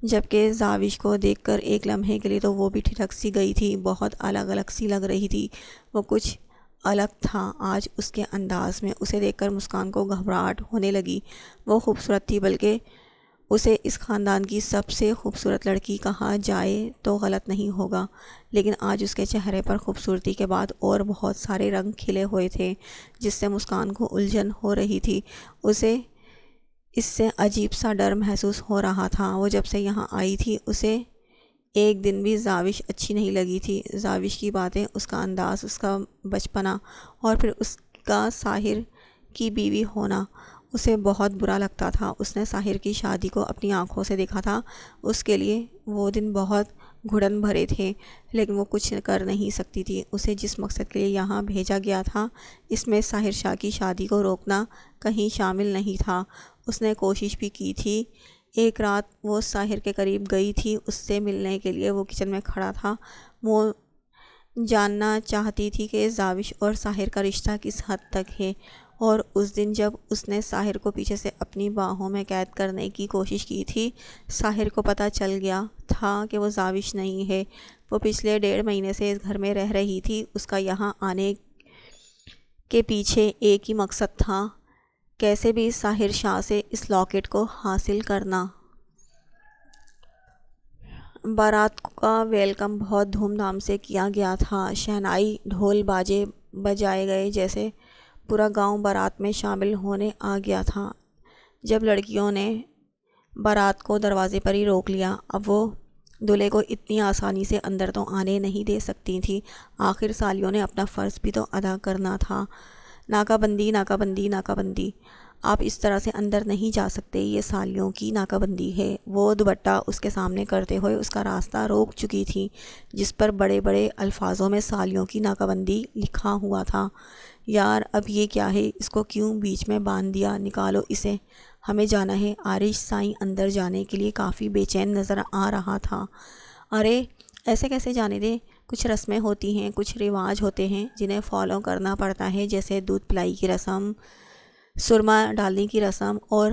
جبکہ زاوش کو دیکھ کر ایک لمحے کے لیے تو وہ بھی ٹھٹک سی گئی تھی، بہت الگ الگ سی لگ رہی تھی۔ وہ کچھ الگ تھا آج اس کے انداز میں۔ اسے دیکھ کر مسکان کو گھبراہٹ ہونے لگی۔ وہ خوبصورت تھی، بلکہ اسے اس خاندان کی سب سے خوبصورت لڑکی کہا جائے تو غلط نہیں ہوگا، لیکن آج اس کے چہرے پر خوبصورتی کے بعد اور بہت سارے رنگ کھلے ہوئے تھے جس سے مسکان کو الجھن ہو رہی تھی۔ اسے اس سے عجیب سا ڈر محسوس ہو رہا تھا۔ وہ جب سے یہاں آئی تھی اسے ایک دن بھی زاوش اچھی نہیں لگی تھی۔ زاوش کی باتیں، اس کا انداز، اس کا بچپنا اور پھر اس کا ساحر کی بیوی ہونا اسے بہت برا لگتا تھا۔ اس نے ساحر کی شادی کو اپنی آنکھوں سے دیکھا تھا۔ اس کے لیے وہ دن بہت گھڑن بھرے تھے، لیکن وہ کچھ کر نہیں سکتی تھی۔ اسے جس مقصد کے لیے یہاں بھیجا گیا تھا، اس میں ساحر شاہ کی شادی کو روکنا کہیں شامل نہیں تھا۔ اس نے کوشش بھی کی تھی۔ ایک رات وہ ساحر کے قریب گئی تھی، اس سے ملنے کے لیے وہ کچن میں کھڑا تھا۔ وہ جاننا چاہتی تھی کہ زاوش اور ساحر کا رشتہ کس حد تک ہے، اور اس دن جب اس نے ساحر کو پیچھے سے اپنی باہوں میں قید کرنے کی کوشش کی تھی، ساحر کو پتہ چل گیا تھا کہ وہ زاوش نہیں ہے۔ وہ پچھلے 1.5 مہینے سے اس گھر میں رہ رہی تھی۔ اس کا یہاں آنے کے پیچھے ایک ہی مقصد تھا، کیسے بھی ساحر شاہ سے اس لاکٹ کو حاصل کرنا۔ بارات کا ویلکم بہت دھوم دھام سے کیا گیا تھا۔ شہنائی، ڈھول باجے بجائے گئے، جیسے پورا گاؤں بارات میں شامل ہونے آ گیا تھا۔ جب لڑکیوں نے بارات کو دروازے پر ہی روک لیا، اب وہ دولہے کو اتنی آسانی سے اندر تو آنے نہیں دے سکتی تھیں۔ آخر سالیوں نے اپنا فرض بھی تو ادا کرنا تھا۔ ناکہ بندی، ناکہ بندی، ناکہ بندی، آپ اس طرح سے اندر نہیں جا سکتے، یہ سالیوں کی ناکہ بندی ہے۔ وہ دوپٹہ اس کے سامنے کرتے ہوئے اس کا راستہ روک چکی تھی، جس پر بڑے بڑے الفاظوں میں سالیوں کی ناکہ بندی لکھا ہوا تھا۔ یار، اب یہ کیا ہے؟ اس کو کیوں بیچ میں باندھ دیا؟ نکالو اسے، ہمیں جانا ہے۔ عارش سائیں اندر جانے کے لیے کافی بے چین نظر آ رہا تھا۔ ارے ایسے کیسے جانے دیں؟ کچھ رسمیں ہوتی ہیں، کچھ رواج ہوتے ہیں جنہیں فالو کرنا پڑتا ہے، جیسے دودھ پلائی کی رسم، سرما ڈالنے کی رسم اور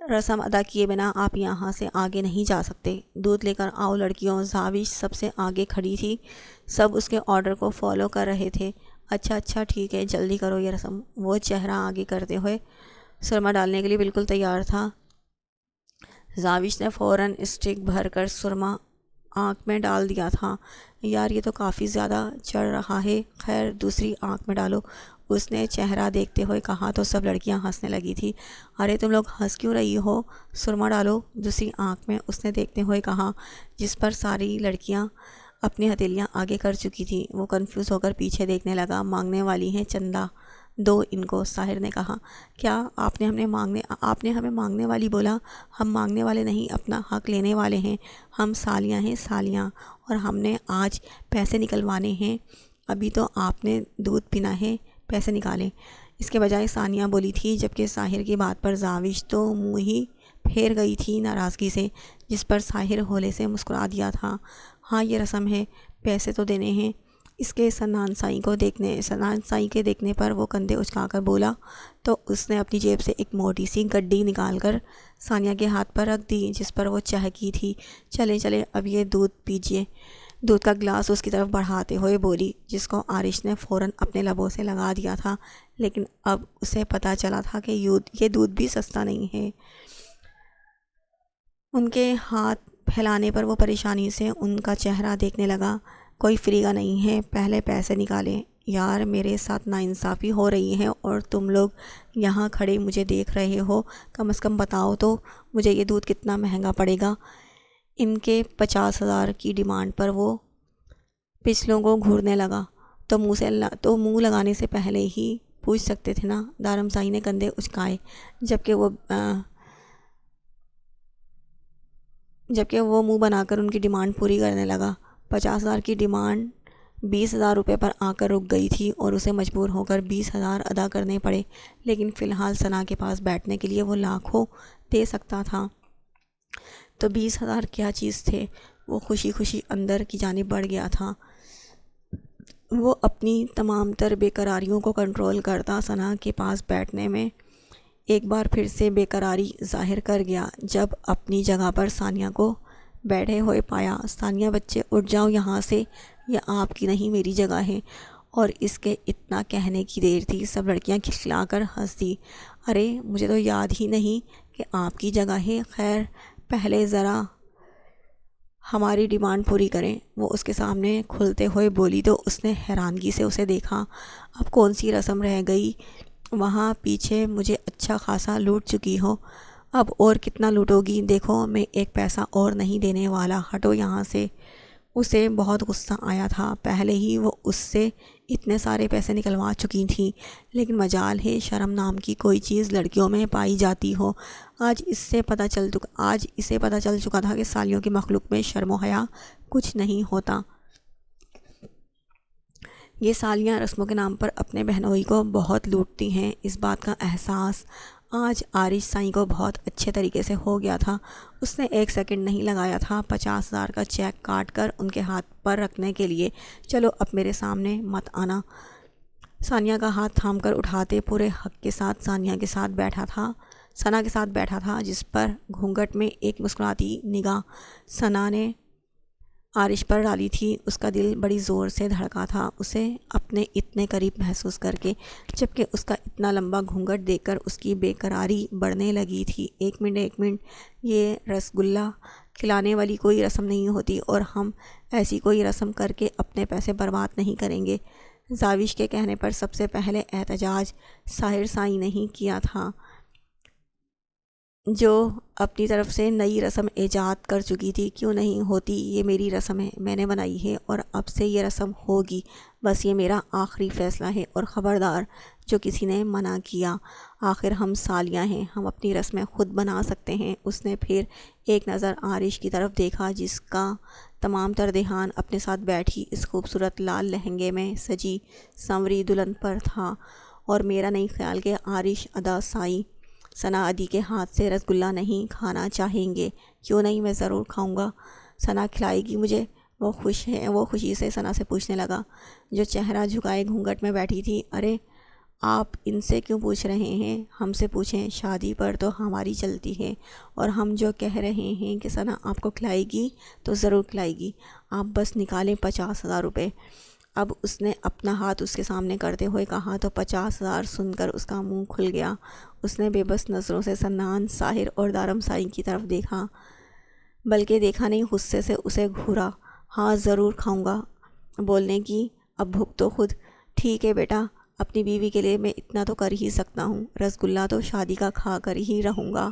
رسم ادا کیے بنا آپ یہاں سے آگے نہیں جا سکتے۔ دودھ لے کر آؤ لڑکیوں۔ زاوش سب سے آگے کھڑی تھی، سب اس کے آرڈر کو فالو کر رہے تھے۔ اچھا اچھا ٹھیک ہے، جلدی کرو یہ رسم۔ وہ چہرہ آگے کرتے ہوئے سرما ڈالنے کے لیے بالکل تیار تھا۔ زاوش نے فوراً اسٹک بھر کر سرما آنکھ میں ڈال دیا تھا۔ یار یہ تو کافی زیادہ چڑھ رہا ہے، خیر دوسری آنکھ میں ڈالو، اس نے چہرہ دیکھتے ہوئے کہا تو سب لڑکیاں ہنسنے لگی تھی۔ ارے تم لوگ ہنس کیوں رہی ہو، سرما ڈالو دوسری آنکھ میں، اس نے دیکھتے ہوئے کہا، جس پر ساری لڑکیاں اپنی ہتھیلیاں آگے کر چکی تھیں۔ وہ کنفیوز ہو کر پیچھے دیکھنے لگا۔ مانگنے والی ہیں چندہ دو ان کو، ساحر نے کہا۔ کیا آپ نے ہمیں مانگنے والی بولا؟ ہم مانگنے والے نہیں، اپنا حق لینے والے ہیں۔ ہم سالیاں ہیں، سالیاں، اور ہم نے آج پیسے نکلوانے ہیں۔ ابھی تو آپ نے دودھ پینا ہے، پیسے نکالیں۔ اس کے بجائے ثانیہ بولی تھی، جبکہ ساحر کی بات پر زاوش تو منہ ہی پھیر گئی تھی ناراضگی سے، جس پر ساحر ہولے سے مسکرا دیا تھا۔ ہاں یہ رسم ہے، پیسے تو دینے ہیں۔ اس کے سنان سائی کے دیکھنے پر وہ کندھے اچکا کر بولا تو اس نے اپنی جیب سے ایک موٹی سی گڈی نکال کر ثانیہ کے ہاتھ پر رکھ دی، جس پر وہ چہکی تھی۔ چلیں چلیں اب یہ دودھ پیجیے۔ دودھ کا گلاس اس کی طرف بڑھاتے ہوئے بولی، جس کو عارش نے فوراً اپنے لبوں سے لگا دیا تھا، لیکن اب اسے پتہ چلا تھا کہ یہ دودھ بھی سستا نہیں ہے۔ ان کے ہاتھ پھیلانے پر وہ پریشانی سے ان کا چہرہ دیکھنے لگا۔ کوئی فری کا نہیں ہے، پہلے پیسے نکالیں۔ یار میرے ساتھ ناانصافی ہو رہی ہے اور تم لوگ یہاں کھڑے مجھے دیکھ رہے ہو، کم از کم بتاؤ تو مجھے یہ دودھ کتنا مہنگا پڑے گا۔ ان کے 50,000 کی ڈیمانڈ پر وہ پچھلوں کو گھورنے لگا۔ تو منہ لگانے سے پہلے ہی پوچھ سکتے تھے نا، دارمسائی نے کندھے اچکائے، جبکہ وہ منہ بنا کر ان کی ڈیمانڈ پوری کرنے لگا۔ 50,000 کی ڈیمانڈ 20,000 روپے پر آ کر رک گئی تھی اور اسے مجبور ہو کر 20,000 ادا کرنے پڑے، لیکن فی الحال ثنا کے پاس بیٹھنے کے لیے وہ لاکھوں دے سکتا تھا۔ تو 20,000 کیا چیز تھے؟ وہ خوشی خوشی اندر کی جانب بڑھ گیا تھا۔ وہ اپنی تمام تر بے قراریوں کو کنٹرول کرتا ثنا کے پاس بیٹھنے میں ایک بار پھر سے بے قراری ظاہر کر گیا۔ جب اپنی جگہ پر ثانیہ کو بیٹھے ہوئے پایا، ثانیہ بچے اٹھ جاؤ یہاں سے، یہ آپ کی نہیں میری جگہ ہے۔ اور اس کے اتنا کہنے کی دیر تھی، سب لڑکیاں کھلکھلا کر ہنس دی۔ ارے مجھے تو یاد ہی نہیں کہ آپ کی جگہ ہے، خیر پہلے ذرا ہماری ڈیمانڈ پوری کریں۔ وہ اس کے سامنے کھلتے ہوئے بولی تو اس نے حیرانگی سے اسے دیکھا۔ اب کون سی رسم رہ گئی؟ وہاں پیچھے مجھے اچھا خاصا لوٹ چکی ہو، اب اور کتنا لوٹو گی؟ دیکھو میں ایک پیسہ اور نہیں دینے والا، ہٹو یہاں سے۔ اسے بہت غصہ آیا تھا، پہلے ہی وہ اس سے اتنے سارے پیسے نکلوا چکی تھیں، لیکن مجال ہے شرم نام کی کوئی چیز لڑکیوں میں پائی جاتی ہو۔ آج اسے پتہ چل چکا تھا کہ سالیوں کی مخلوق میں شرم و حیا کچھ نہیں ہوتا۔ یہ سالیاں رسموں کے نام پر اپنے بہنوئی کو بہت لوٹتی ہیں، اس بات کا احساس آج عارش سائیں کو بہت اچھے طریقے سے ہو گیا تھا۔ اس نے ایک سیکنڈ نہیں لگایا تھا 50,000 کا چیک کاٹ کر ان کے ہاتھ پر رکھنے کے لیے۔ چلو اب میرے سامنے مت آنا۔ ثانیہ کا ہاتھ تھام کر اٹھاتے پورے حق کے ساتھ ثنا کے ساتھ بیٹھا تھا، جس پر گھونگھٹ میں ایک مسکراتی نگاہ ثنا نے عارش پر ڈالی تھی۔ اس کا دل بڑی زور سے دھڑکا تھا اسے اپنے اتنے قریب محسوس کر کے، جبکہ اس کا اتنا لمبا گھونگھٹ دیکھ کر اس کی بے قراری بڑھنے لگی تھی۔ ایک منٹ، یہ رس گلہ کھلانے والی کوئی رسم نہیں ہوتی، اور ہم ایسی کوئی رسم کر کے اپنے پیسے برباد نہیں کریں گے۔ زاوش کے کہنے پر سب سے پہلے احتجاج ساحر سائی نے ہی کیا تھا، جو اپنی طرف سے نئی رسم ایجاد کر چکی تھی۔ کیوں نہیں ہوتی؟ یہ میری رسم ہے، میں نے بنائی ہے اور اب سے یہ رسم ہوگی، بس یہ میرا آخری فیصلہ ہے، اور خبردار جو کسی نے منع کیا، آخر ہم سالیاں ہیں، ہم اپنی رسمیں خود بنا سکتے ہیں۔ اس نے پھر ایک نظر عارش کی طرف دیکھا، جس کا تمام تر دھیان اپنے ساتھ بیٹھی اس خوبصورت لال لہنگے میں سجی سنوری دلہن پر تھا۔ اور میرا نہیں خیال کہ عارش ادا سائی ثنا ادی کے ہاتھ سے رس گلہ نہیں کھانا چاہیں گے۔ کیوں نہیں، میں ضرور کھاؤں گا، ثنا کھلائے گی مجھے؟ وہ خوشی سے ثنا سے پوچھنے لگا، جو چہرہ جھکائے گھونگھٹ میں بیٹھی تھی۔ ارے آپ ان سے کیوں پوچھ رہے ہیں؟ ہم سے پوچھیں، شادی پر تو ہماری چلتی ہے، اور ہم جو کہہ رہے ہیں کہ ثنا آپ کو کھلائے گی تو ضرور کھلائے گی، آپ بس نکالیں 50,000 روپے۔ اب اس نے اپنا ہاتھ اس کے سامنے کرتے ہوئے کہا تو 50,000 سن کر اس کا منہ کھل گیا۔ اس نے بے بس نظروں سے سنان، ساحر اور دارم سائی کی طرف دیکھا، بلکہ دیکھا نہیں، غصے سے اسے گھورا۔ ہاں ضرور کھاؤں گا، بولنے کی اب بھوک تو خود۔ ٹھیک ہے بیٹا، اپنی بیوی کے لیے میں اتنا تو کر ہی سکتا ہوں، رسگلہ تو شادی کا کھا کر ہی رہوں گا۔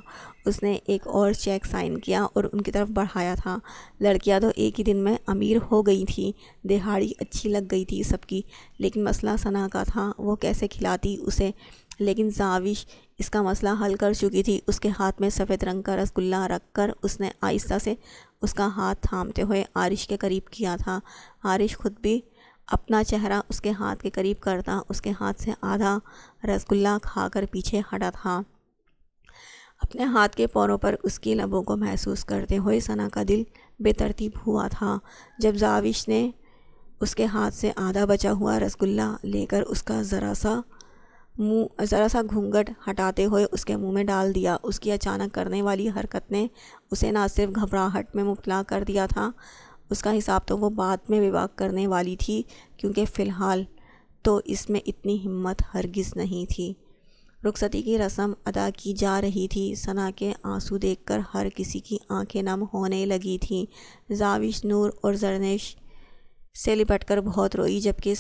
اس نے ایک اور چیک سائن کیا اور ان کی طرف بڑھایا تھا۔ لڑکیاں تو ایک ہی دن میں امیر ہو گئی تھیں، دہاڑی اچھی لگ گئی تھی سب کی، لیکن مسئلہ ثنا کا تھا، وہ کیسے کھلاتی اسے۔ لیکن زاوش اس کا مسئلہ حل کر چکی تھی۔ اس کے ہاتھ میں سفید رنگ کا رسگلہ رکھ کر اس نے آہستہ سے اس کا ہاتھ تھامتے ہوئے عارش کے قریب کیا تھا۔ عارش خود بھی اپنا چہرہ اس کے ہاتھ کے قریب کرتا اس کے ہاتھ سے آدھا رسگلہ کھا کر پیچھے ہٹا تھا، اپنے ہاتھ کے پوروں پر اس کی لبوں کو محسوس کرتے ہوئے ثنا کا دل بے ترتیب ہوا تھا۔ جب زاوش نے اس کے ہاتھ سے آدھا بچا ہوا رسگلہ لے کر اس کا ذرا سا گھونگھٹ ہٹاتے ہوئے اس کے منہ میں ڈال دیا، اس کی اچانک کرنے والی حرکت نے اسے نہ صرف گھبراہٹ میں مبتلا کر دیا تھا، اس کا حساب تو وہ بعد میں بھی کرنے والی تھی، کیونکہ فی الحال تو اس میں اتنی ہمت ہرگز نہیں تھی۔ رخصتی کی رسم ادا کی جا رہی تھی۔ ثنا کے آنسو دیکھ کر ہر کسی کی آنکھیں نم ہونے لگی تھیں۔ زاوش نور اور زرنیش سے لپٹ کر بہت روئی، جبکہ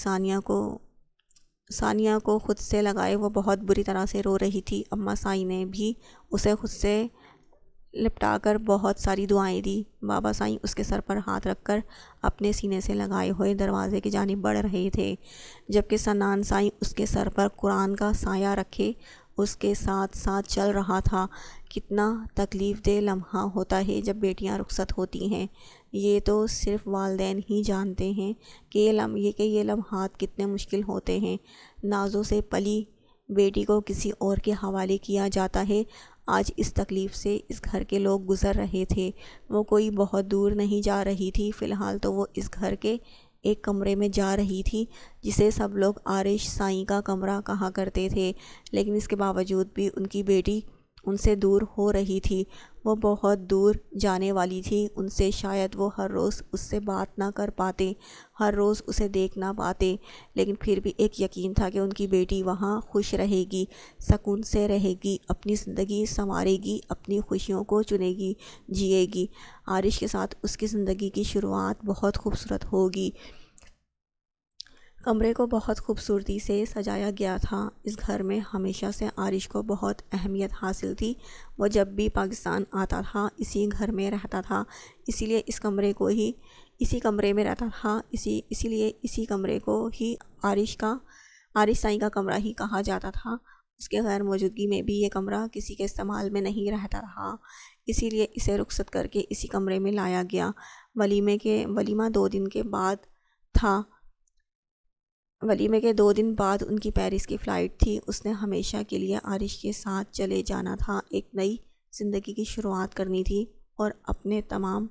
ثانیہ کو خود سے لگائے وہ بہت بری طرح سے رو رہی تھی۔ اماں سائی نے بھی اسے خود سے لپٹا کر بہت ساری دعائیں دی۔ بابا سائیں اس کے سر پر ہاتھ رکھ کر اپنے سینے سے لگائے ہوئے دروازے کی جانب بڑھ رہے تھے، جبکہ سنان سائیں اس کے سر پر قرآن کا سایہ رکھے اس کے ساتھ ساتھ چل رہا تھا۔ کتنا تکلیف دہ لمحہ ہوتا ہے جب بیٹیاں رخصت ہوتی ہیں، یہ تو صرف والدین ہی جانتے ہیں کہ یہ لمحات کتنے مشکل ہوتے ہیں۔ نازوں سے پلی بیٹی کو کسی اور کے حوالے کیا جاتا ہے۔ آج اس تکلیف سے اس گھر کے لوگ گزر رہے تھے۔ وہ کوئی بہت دور نہیں جا رہی تھی، فی الحال تو وہ اس گھر کے ایک کمرے میں جا رہی تھی جسے سب لوگ عارش سائیں کا کمرہ کہا کرتے تھے، لیکن اس کے باوجود بھی ان کی بیٹی ان سے دور ہو رہی تھی۔ وہ بہت دور جانے والی تھی، ان سے شاید وہ ہر روز اس سے بات نہ کر پاتے، ہر روز اسے دیکھ نہ پاتے، لیکن پھر بھی ایک یقین تھا کہ ان کی بیٹی وہاں خوش رہے گی، سکون سے رہے گی، اپنی زندگی سنوارے گی، اپنی خوشیوں کو چنے گی، جیے گی۔ عارش کے ساتھ اس کی زندگی کی شروعات بہت خوبصورت ہوگی۔ کمرے کو بہت خوبصورتی سے سجایا گیا تھا۔ اس گھر میں ہمیشہ سے عارش کو بہت اہمیت حاصل تھی۔ وہ جب بھی پاکستان آتا تھا اسی گھر میں رہتا تھا، اسی لیے اسی کمرے میں رہتا تھا، اسی لیے اسی کمرے کو ہی عارش سائیں کا کمرہ ہی کہا جاتا تھا۔ اس کے غیر موجودگی میں بھی یہ کمرہ کسی کے استعمال میں نہیں رہتا رہا، اسی لیے اسے رخصت کر کے اسی کمرے میں لایا گیا۔ ولیمہ 2 دن کے بعد تھا۔ ولیمے کے 2 دن بعد ان کی پیرس کی فلائٹ تھی۔ اس نے ہمیشہ کے لیے عارش کے ساتھ چلے جانا تھا، ایک نئی زندگی کی شروعات کرنی تھی، اور اپنے تمام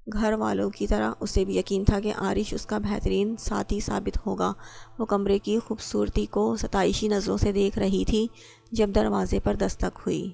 گھر والوں کی طرح اسے بھی یقین تھا کہ عارش اس کا بہترین ساتھی ثابت ہوگا۔ وہ کمرے کی خوبصورتی کو ستائشی نظروں سے دیکھ رہی تھی جب دروازے پر دستک ہوئی۔